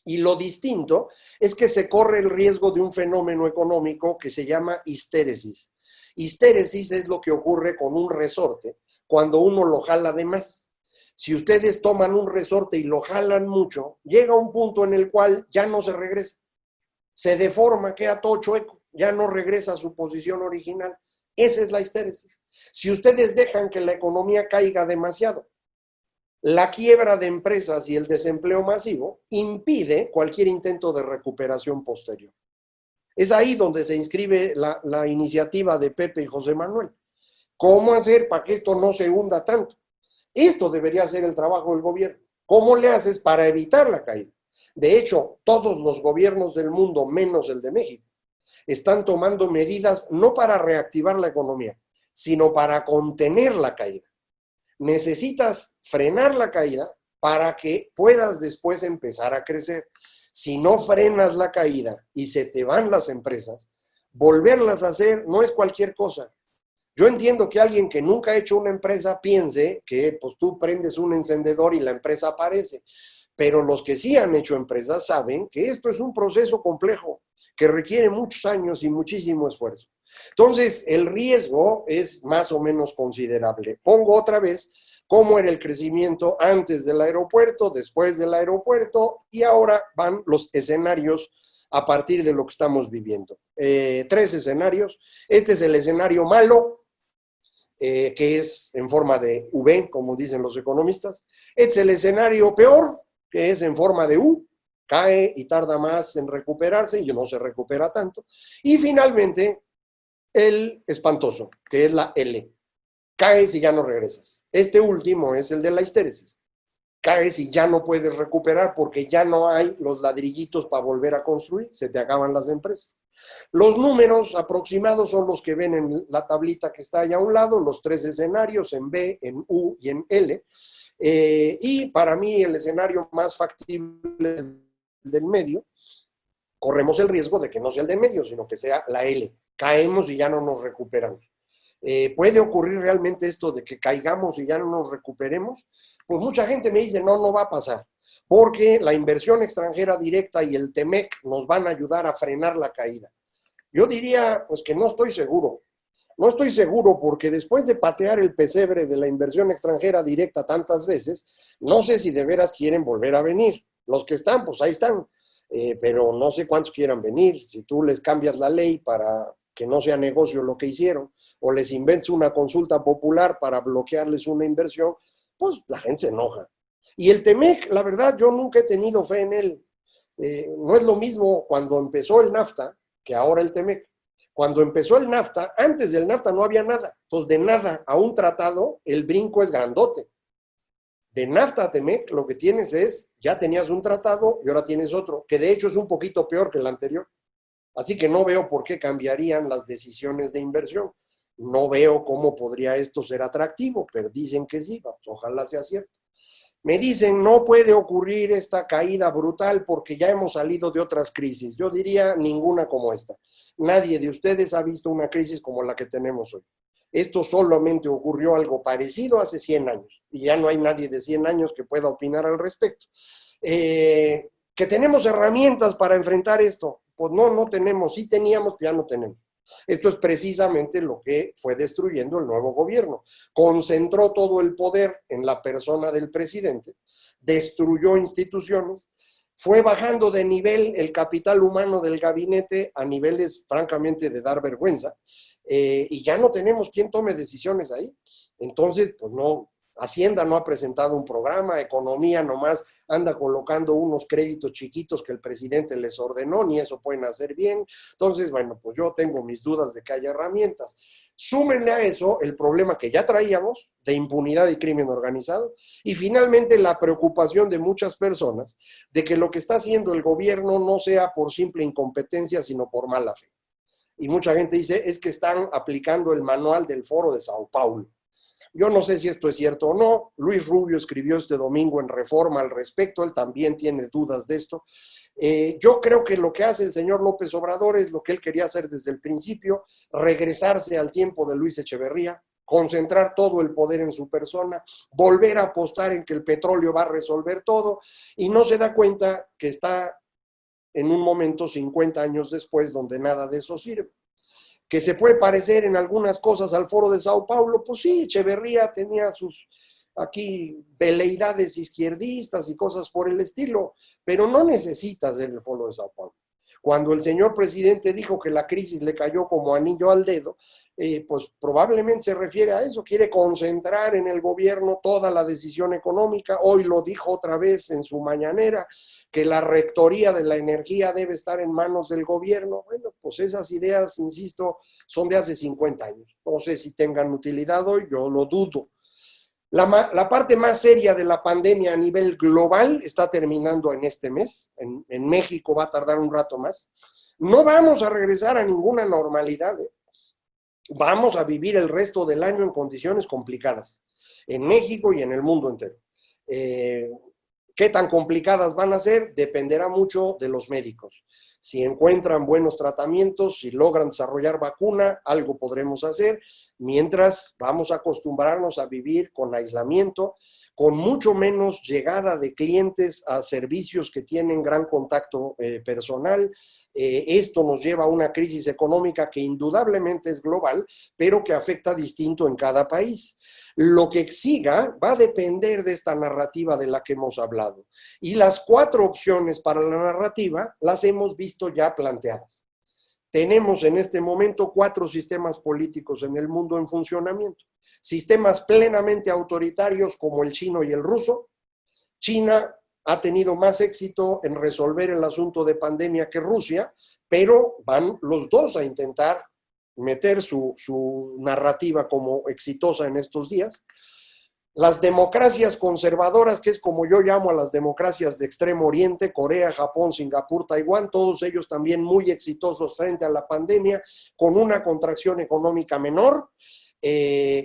Y lo distinto es que se corre el riesgo de un fenómeno económico que se llama histéresis. Histéresis es lo que ocurre con un resorte cuando uno lo jala de más. Si ustedes toman un resorte y lo jalan mucho, llega un punto en el cual ya no se regresa. Se deforma, queda todo chueco, ya no regresa a su posición original. Esa es la histéresis. Si ustedes dejan que la economía caiga demasiado, la quiebra de empresas y el desempleo masivo impide cualquier intento de recuperación posterior. Es ahí donde se inscribe la iniciativa de Pepe y José Manuel. ¿Cómo hacer para que esto no se hunda tanto? Esto debería ser el trabajo del gobierno. ¿Cómo le haces para evitar la caída? De hecho, todos los gobiernos del mundo, menos el de México, están tomando medidas no para reactivar la economía, sino para contener la caída. Necesitas frenar la caída para que puedas después empezar a crecer. Si no frenas la caída y se te van las empresas, volverlas a hacer no es cualquier cosa. Yo entiendo que alguien que nunca ha hecho una empresa piense que pues tú prendes un encendedor y la empresa aparece, pero los que sí han hecho empresas saben que esto es un proceso complejo que requiere muchos años y muchísimo esfuerzo. Entonces, el riesgo es más o menos considerable. Pongo otra vez cómo era el crecimiento antes del aeropuerto, después del aeropuerto, y ahora van los escenarios a partir de lo que estamos viviendo. 3 escenarios. Este es el escenario malo, que es en forma de V, como dicen los economistas. Este es el escenario peor, que es en forma de U. Cae y tarda más en recuperarse y no se recupera tanto. Y finalmente, el espantoso, que es la L. Caes y ya no regresas. Este último es el de la histéresis. Caes y ya no puedes recuperar porque ya no hay los ladrillitos para volver a construir, se te acaban las empresas. Los números aproximados son los que ven en la tablita que está allá a un lado, los 3 escenarios en B, en U y en L. Y para mí el escenario más factible del medio, corremos el riesgo de que no sea el del medio, sino que sea la L. Caemos y ya no nos recuperamos. ¿Puede ocurrir realmente esto de que caigamos y ya no nos recuperemos? Pues mucha gente me dice, no va a pasar, porque la inversión extranjera directa y el TEMEC nos van a ayudar a frenar la caída. Yo diría, pues que no estoy seguro. No estoy seguro porque después de patear el pesebre de la inversión extranjera directa tantas veces, no sé si de veras quieren volver a venir. Los que están, pues ahí están, pero no sé cuántos quieran venir. Si tú les cambias la ley para que no sea negocio lo que hicieron, o les inventas una consulta popular para bloquearles una inversión, pues la gente se enoja. Y el TEMEC, la verdad, yo nunca he tenido fe en él. No es lo mismo cuando empezó el NAFTA que ahora el TEMEC. Cuando empezó el NAFTA, antes del NAFTA no había nada. Entonces, de nada a un tratado, el brinco es grandote. De NAFTA a TEMEC, lo que tienes es, ya tenías un tratado y ahora tienes otro, que de hecho es un poquito peor que el anterior. Así que no veo por qué cambiarían las decisiones de inversión. No veo cómo podría esto ser atractivo, pero dicen que sí, pues ojalá sea cierto. Me dicen, no puede ocurrir esta caída brutal porque ya hemos salido de otras crisis. Yo diría ninguna como esta. Nadie de ustedes ha visto una crisis como la que tenemos hoy. Esto solamente ocurrió algo parecido hace 100 años y ya no hay nadie de 100 años que pueda opinar al respecto. ¿Que tenemos herramientas para enfrentar esto? Pues no tenemos. Sí teníamos, pero ya no tenemos. Esto es precisamente lo que fue destruyendo el nuevo gobierno. Concentró todo el poder en la persona del presidente, destruyó instituciones, fue bajando de nivel el capital humano del gabinete a niveles francamente de dar vergüenza, y ya no tenemos quien tome decisiones ahí. Entonces, pues no, Hacienda no ha presentado un programa, Economía nomás anda colocando unos créditos chiquitos que el presidente les ordenó, ni eso pueden hacer bien. Entonces, bueno, pues yo tengo mis dudas de que haya herramientas. Súmenle a eso el problema que ya traíamos de impunidad y crimen organizado, y finalmente la preocupación de muchas personas de que lo que está haciendo el gobierno no sea por simple incompetencia, sino por mala fe. Y mucha gente dice, es que están aplicando el manual del Foro de Sao Paulo. Yo no sé si esto es cierto o no. Luis Rubio escribió este domingo en Reforma al respecto, él también tiene dudas de esto. Yo creo que lo que hace el señor López Obrador es lo que él quería hacer desde el principio, regresarse al tiempo de Luis Echeverría, concentrar todo el poder en su persona, volver a apostar en que el petróleo va a resolver todo, y no se da cuenta que está en un momento 50 años después donde nada de eso sirve. Que se puede parecer en algunas cosas al Foro de Sao Paulo, pues sí, Echeverría tenía sus aquí veleidades izquierdistas y cosas por el estilo, pero no necesitas el Foro de Sao Paulo. Cuando el señor presidente dijo que la crisis le cayó como anillo al dedo, pues probablemente se refiere a eso, quiere concentrar en el gobierno toda la decisión económica. Hoy lo dijo otra vez en su mañanera, que la rectoría de la energía debe estar en manos del gobierno. Bueno, pues esas ideas, insisto, son de hace 50 años. No sé si tengan utilidad hoy, yo lo dudo. La parte más seria de la pandemia a nivel global está terminando en este mes. En México va a tardar un rato más. No vamos a regresar a ninguna normalidad. Vamos a vivir el resto del año en condiciones complicadas, en México y en el mundo entero. ¿Qué tan complicadas van a ser? Dependerá mucho de los médicos. Si encuentran buenos tratamientos, si logran desarrollar vacuna, algo podremos hacer. Mientras, vamos a acostumbrarnos a vivir con aislamiento, con mucho menos llegada de clientes a servicios que tienen gran contacto personal. Esto nos lleva a una crisis económica que indudablemente es global, pero que afecta distinto en cada país. Lo que siga va a depender de esta narrativa de la que hemos hablado. Y las 4 opciones para la narrativa las hemos visto ya planteadas. Tenemos en este momento 4 sistemas políticos en el mundo en funcionamiento. Sistemas plenamente autoritarios como el chino y el ruso. China ha tenido más éxito en resolver el asunto de pandemia que Rusia, pero van los dos a intentar meter su narrativa como exitosa en estos días. Las democracias conservadoras, que es como yo llamo a las democracias de Extremo Oriente, Corea, Japón, Singapur, Taiwán, todos ellos también muy exitosos frente a la pandemia, con una contracción económica menor,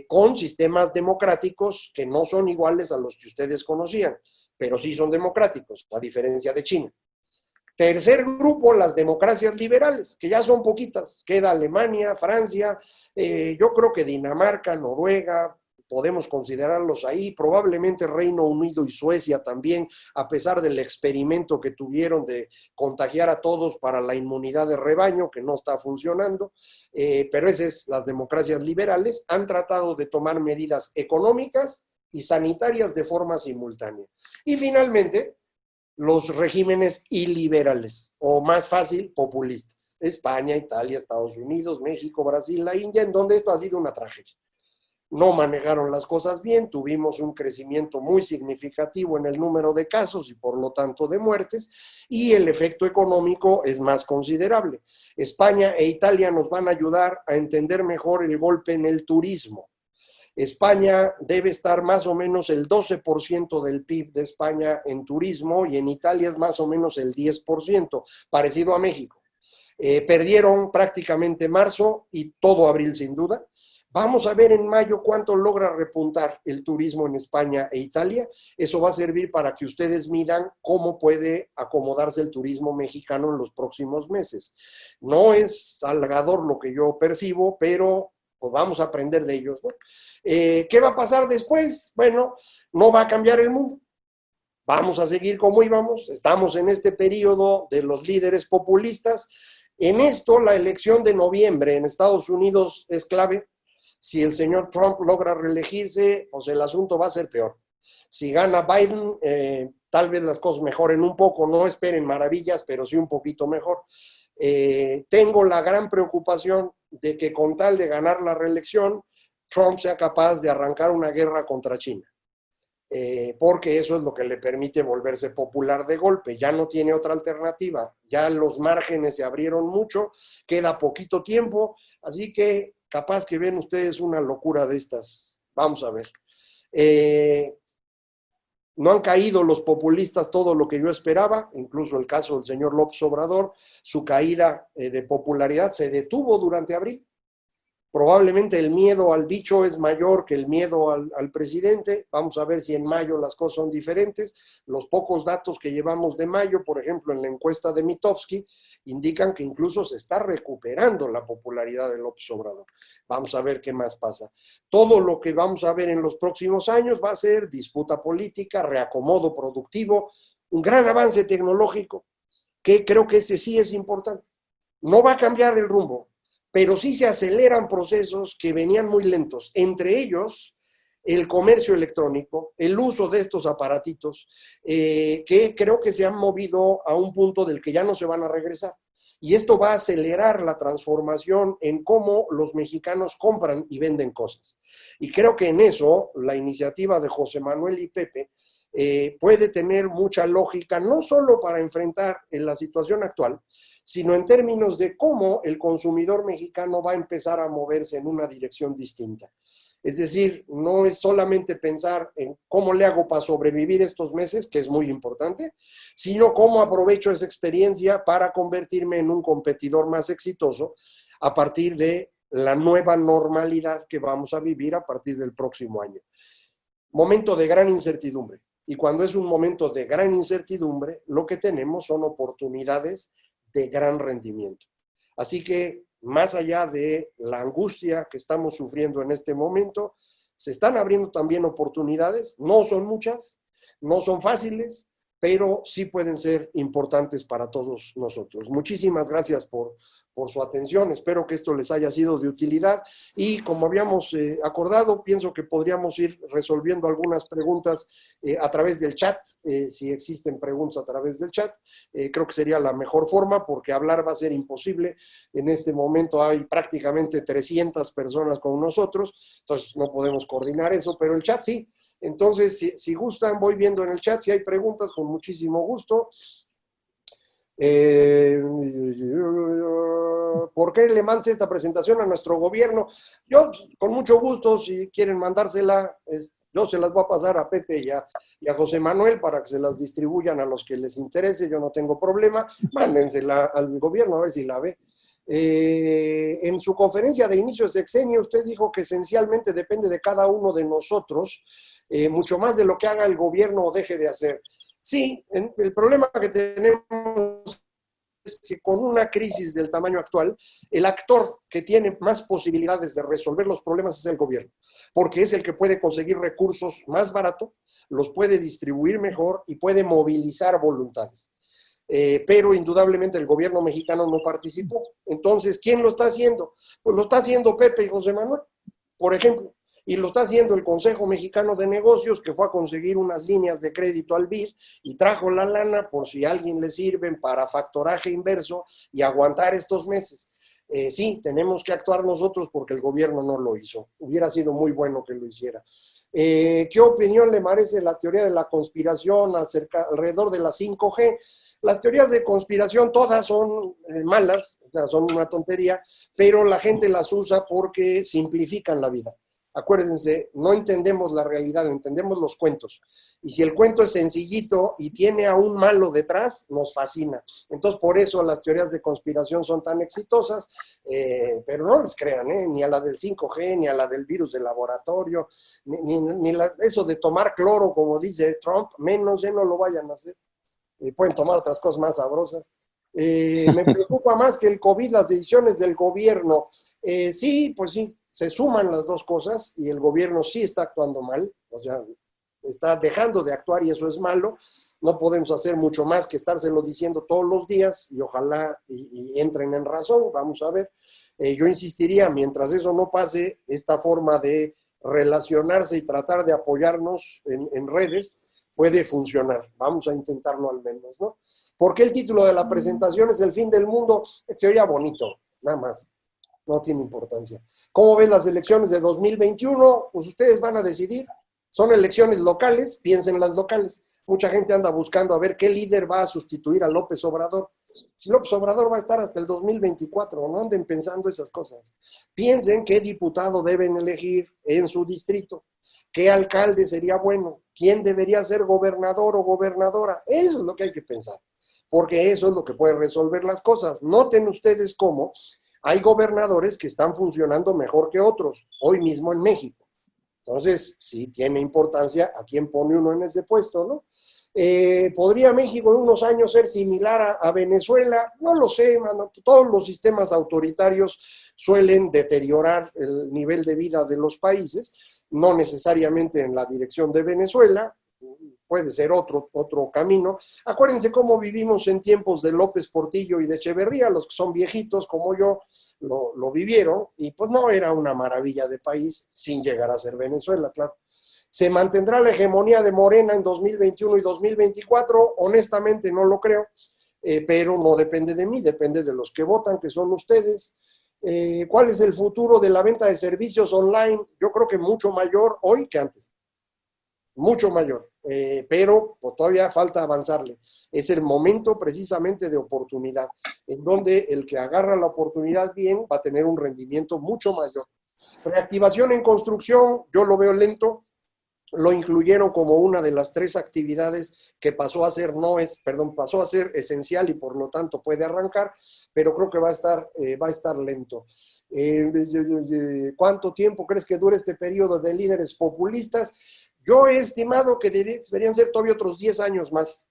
con sistemas democráticos que no son iguales a los que ustedes conocían, pero sí son democráticos, a diferencia de China. Tercer grupo, las democracias liberales, que ya son poquitas. Queda Alemania, Francia, yo creo que Dinamarca, Noruega, podemos considerarlos ahí, probablemente Reino Unido y Suecia también, a pesar del experimento que tuvieron de contagiar a todos para la inmunidad de rebaño, que no está funcionando, pero esas es las democracias liberales, han tratado de tomar medidas económicas y sanitarias de forma simultánea. Y finalmente, los regímenes iliberales, o más fácil, populistas. España, Italia, Estados Unidos, México, Brasil, la India, en donde esto ha sido una tragedia. No manejaron las cosas bien, tuvimos un crecimiento muy significativo en el número de casos y por lo tanto de muertes, y el efecto económico es más considerable. España e Italia nos van a ayudar a entender mejor el golpe en el turismo. España debe estar más o menos el 12% del PIB de España en turismo y en Italia es más o menos el 10%, parecido a México. Perdieron prácticamente marzo y todo abril sin duda. Vamos a ver en mayo cuánto logra repuntar el turismo en España e Italia. Eso va a servir para que ustedes midan cómo puede acomodarse el turismo mexicano en los próximos meses. No es halagador lo que yo percibo, pero pues vamos a aprender de ellos, ¿no? ¿Qué va a pasar después? Bueno, no va a cambiar el mundo. Vamos a seguir como íbamos. Estamos en este periodo de los líderes populistas. En esto, la elección de noviembre en Estados Unidos es clave. Si el señor Trump logra reelegirse, pues el asunto va a ser peor. Si gana Biden, tal vez las cosas mejoren un poco, no esperen maravillas, pero sí un poquito mejor. Tengo la gran preocupación de que con tal de ganar la reelección, Trump sea capaz de arrancar una guerra contra China. Porque eso es lo que le permite volverse popular de golpe. Ya no tiene otra alternativa. Ya los márgenes se abrieron mucho, queda poquito tiempo, así que capaz que ven ustedes una locura de estas. Vamos a ver. No han caído los populistas todo lo que yo esperaba, incluso el caso del señor López Obrador, su caída de popularidad se detuvo durante abril. Probablemente el miedo al bicho es mayor que el miedo al presidente. Vamos a ver si en mayo las cosas son diferentes. Los pocos datos que llevamos de mayo, por ejemplo, en la encuesta de Mitofsky, indican que incluso se está recuperando la popularidad de López Obrador. Vamos a ver qué más pasa. Todo lo que vamos a ver en los próximos años va a ser disputa política, reacomodo productivo, un gran avance tecnológico, que creo que ese sí es importante. No va a cambiar el rumbo, pero sí se aceleran procesos que venían muy lentos, entre ellos el comercio electrónico, el uso de estos aparatitos, que creo que se han movido a un punto del que ya no se van a regresar. Y esto va a acelerar la transformación en cómo los mexicanos compran y venden cosas. Y creo que en eso la iniciativa de José Manuel y Pepe puede tener mucha lógica, no solo para enfrentar en la situación actual, sino en términos de cómo el consumidor mexicano va a empezar a moverse en una dirección distinta. Es decir, no es solamente pensar en cómo le hago para sobrevivir estos meses, que es muy importante, sino cómo aprovecho esa experiencia para convertirme en un competidor más exitoso a partir de la nueva normalidad que vamos a vivir a partir del próximo año. Momento de gran incertidumbre. Y cuando es un momento de gran incertidumbre, lo que tenemos son oportunidades de gran rendimiento. Así que, más allá de la angustia que estamos sufriendo en este momento, se están abriendo también oportunidades. No son muchas, no son fáciles, pero sí pueden ser importantes para todos nosotros. Muchísimas gracias por su atención. Espero que esto les haya sido de utilidad y, como habíamos acordado, pienso que podríamos ir resolviendo algunas preguntas a través del chat, si existen preguntas a través del chat. Creo que sería la mejor forma, porque hablar va a ser imposible. En este momento hay prácticamente 300 personas con nosotros, entonces no podemos coordinar eso, pero el chat sí. Entonces, si gustan, voy viendo en el chat si hay preguntas, con muchísimo gusto. ¿Por qué le mandes esta presentación a nuestro gobierno? Yo, con mucho gusto, si quieren mandársela, yo se las voy a pasar a Pepe y a José Manuel para que se las distribuyan a los que les interese. Yo no tengo problema. Mándensela al gobierno a ver si la ve. En su conferencia de inicio de sexenio, usted dijo que esencialmente depende de cada uno de nosotros, mucho más de lo que haga el gobierno o deje de hacer. Sí, el problema que tenemos es que con una crisis del tamaño actual, el actor que tiene más posibilidades de resolver los problemas es el gobierno, porque es el que puede conseguir recursos más barato, los puede distribuir mejor y puede movilizar voluntades. Pero indudablemente el gobierno mexicano no participó. Entonces, ¿quién lo está haciendo? Pues lo está haciendo Pepe y José Manuel, por ejemplo. Y lo está haciendo el Consejo Mexicano de Negocios, que fue a conseguir unas líneas de crédito al BID y trajo la lana por si a alguien le sirven para factoraje inverso y aguantar estos meses. Sí, tenemos que actuar nosotros porque el gobierno no lo hizo. Hubiera sido muy bueno que lo hiciera. ¿Qué opinión le merece la teoría de la conspiración alrededor de la 5G? Las teorías de conspiración todas son malas, o sea, son una tontería, pero la gente las usa porque simplifican la vida. Acuérdense, no entendemos la realidad, entendemos los cuentos. Y si el cuento es sencillito y tiene a un malo detrás, nos fascina. Entonces, por eso las teorías de conspiración son tan exitosas, pero no les crean, ni a la del 5G, ni a la del virus de laboratorio, ni eso de tomar cloro, como dice Trump, menos no lo vayan a hacer. Pueden tomar otras cosas más sabrosas. Me preocupa más que el COVID, las decisiones del gobierno. Sí, pues sí. Se suman las dos cosas y el gobierno sí está actuando mal, o sea, está dejando de actuar y eso es malo. no podemos hacer mucho más que estárselo diciendo todos los días y ojalá y entren en razón, vamos a ver. Yo insistiría, mientras eso no pase, esta forma de relacionarse y tratar de apoyarnos en redes puede funcionar. Vamos a intentarlo al menos, ¿no? ¿Por qué el título de la presentación es El fin del mundo? Se oía bonito, nada más. No tiene importancia. ¿Cómo ven las elecciones de 2021? Pues ustedes van a decidir. Son elecciones locales, piensen en las locales. Mucha gente anda buscando a ver qué líder va a sustituir a López Obrador. Si López Obrador va a estar hasta el 2024, no anden pensando esas cosas. Piensen qué diputado deben elegir en su distrito, qué alcalde sería bueno, quién debería ser gobernador o gobernadora. Eso es lo que hay que pensar, porque eso es lo que puede resolver las cosas. Noten ustedes cómo hay gobernadores que están funcionando mejor que otros, hoy mismo en México. Entonces, sí tiene importancia a quién pone uno en ese puesto, ¿no? ¿Podría México en unos años ser similar a Venezuela? No lo sé, mano. Todos los sistemas autoritarios suelen deteriorar el nivel de vida de los países, no necesariamente en la dirección de Venezuela, puede ser otro camino. Acuérdense cómo vivimos en tiempos de López Portillo y de Echeverría, los que son viejitos como yo lo vivieron, y pues no era una maravilla de país sin llegar a ser Venezuela, claro. ¿Se mantendrá la hegemonía de Morena en 2021 y 2024? Honestamente no lo creo, pero no depende de mí, depende de los que votan, que son ustedes. ¿Cuál es el futuro de la venta de servicios online? Yo creo que mucho mayor hoy que antes. Mucho mayor, pero pues, todavía falta avanzarle. Es el momento precisamente de oportunidad, en donde el que agarra la oportunidad bien va a tener un rendimiento mucho mayor. Reactivación en construcción, yo lo veo lento, lo incluyeron como una de las 3 actividades que pasó a ser pasó a ser esencial y por lo tanto puede arrancar, pero creo que va a estar lento. ¿Cuánto tiempo crees que dure este periodo de líderes populistas? Yo he estimado que deberían ser todavía otros 10 años más.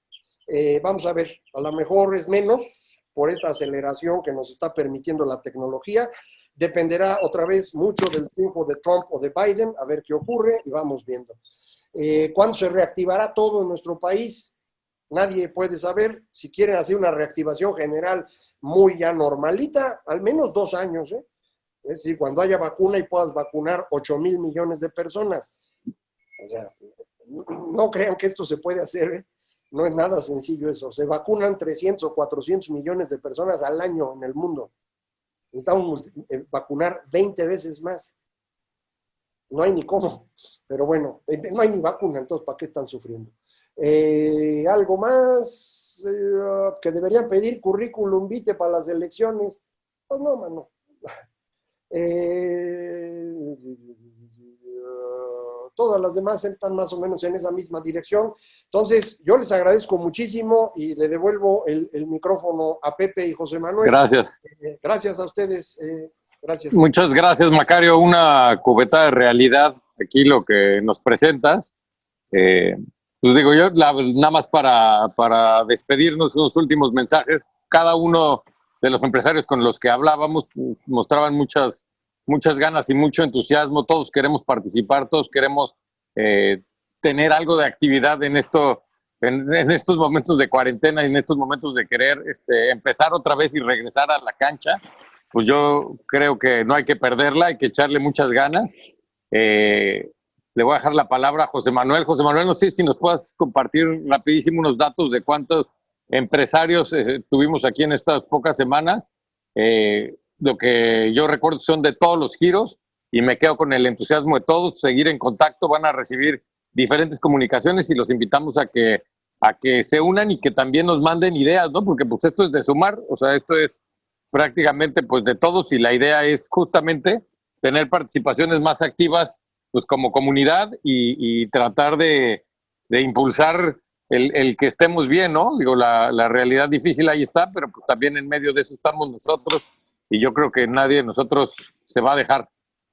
Vamos a ver, a lo mejor es menos por esta aceleración que nos está permitiendo la tecnología. Dependerá otra vez mucho del triunfo de Trump o de Biden, a ver qué ocurre y vamos viendo. ¿Cuándo se reactivará todo en nuestro país? Nadie puede saber. Si quieren hacer una reactivación general muy ya normalita, al menos 2 años, ¿eh? Es decir, cuando haya vacuna y puedas vacunar 8,000 millones de personas. O sea, no crean que esto se puede hacer, ¿eh? No es nada sencillo eso. Se vacunan 300 o 400 millones de personas al año en el mundo. Necesitamos vacunar 20 veces más. No hay ni cómo. Pero bueno, no hay ni vacuna, entonces ¿para qué están sufriendo? Algo más que deberían pedir currículum vitae para las elecciones. Pues no, mano. Todas las demás están más o menos en esa misma dirección. Entonces, yo les agradezco muchísimo y le devuelvo el micrófono a Pepe y José Manuel. Gracias. Gracias a ustedes. Gracias. Muchas gracias, Macario. Una cubeta de realidad aquí lo que nos presentas. Pues digo yo, nada más para despedirnos, unos últimos mensajes. Cada uno de los empresarios con los que hablábamos mostraban muchas ganas y mucho entusiasmo. Todos queremos participar, todos queremos tener algo de actividad en estos momentos de cuarentena y en estos momentos de querer empezar otra vez y regresar a la cancha. Pues yo creo que no hay que perderla, hay que echarle muchas ganas. Le voy a dejar la palabra a José Manuel. José Manuel, no sé si nos puedas compartir rapidísimo unos datos de cuántos empresarios tuvimos aquí en estas pocas semanas. Lo que yo recuerdo son de todos los giros y me quedo con el entusiasmo de todos, seguir en contacto, van a recibir diferentes comunicaciones y los invitamos a que se unan y que también nos manden ideas, ¿no? Porque pues esto es de sumar, o sea, esto es prácticamente pues de todos y la idea es justamente tener participaciones más activas pues como comunidad y tratar de impulsar el que estemos bien, ¿no? Digo, la realidad difícil ahí está, pero pues también en medio de eso estamos nosotros y yo creo que nadie de nosotros se va a dejar.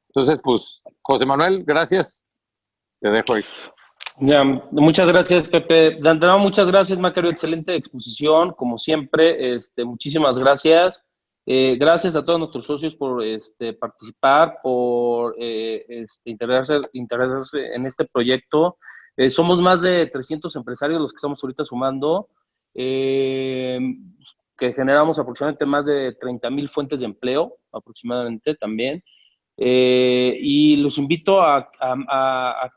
Entonces, pues, José Manuel, gracias. Te dejo ahí. Ya, muchas gracias, Pepe. De antemano, muchas gracias, Macario. Excelente exposición, como siempre. Muchísimas gracias. Gracias a todos nuestros socios por participar, por integrarse en este proyecto. Somos más de 300 empresarios los que estamos ahorita sumando, que generamos aproximadamente más de 30,000 fuentes de empleo, aproximadamente también. Y los invito a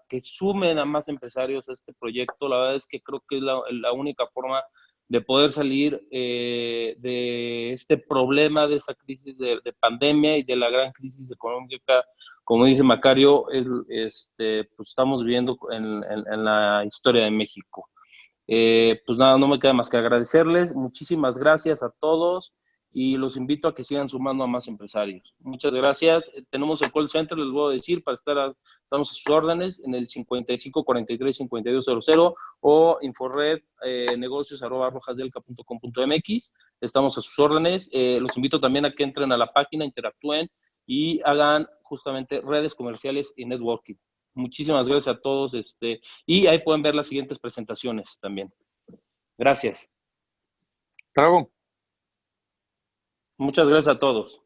que sumen a más empresarios a este proyecto. La verdad es que creo que es la única forma de poder salir de este problema, de esta crisis de pandemia y de la gran crisis económica, como dice Macario, pues estamos viviendo en la historia de México. Pues nada, no me queda más que agradecerles. Muchísimas gracias a todos y los invito a que sigan sumando a más empresarios. Muchas gracias. Tenemos el call center, les voy a decir, estamos a sus órdenes en el 5543-5200 o inforred negocios@rojasdelca.com.mx. Estamos a sus órdenes. Los invito también a que entren a la página, interactúen y hagan justamente redes comerciales y networking. Muchísimas gracias a todos, y ahí pueden ver las siguientes presentaciones también. Gracias. Trago. Muchas gracias a todos.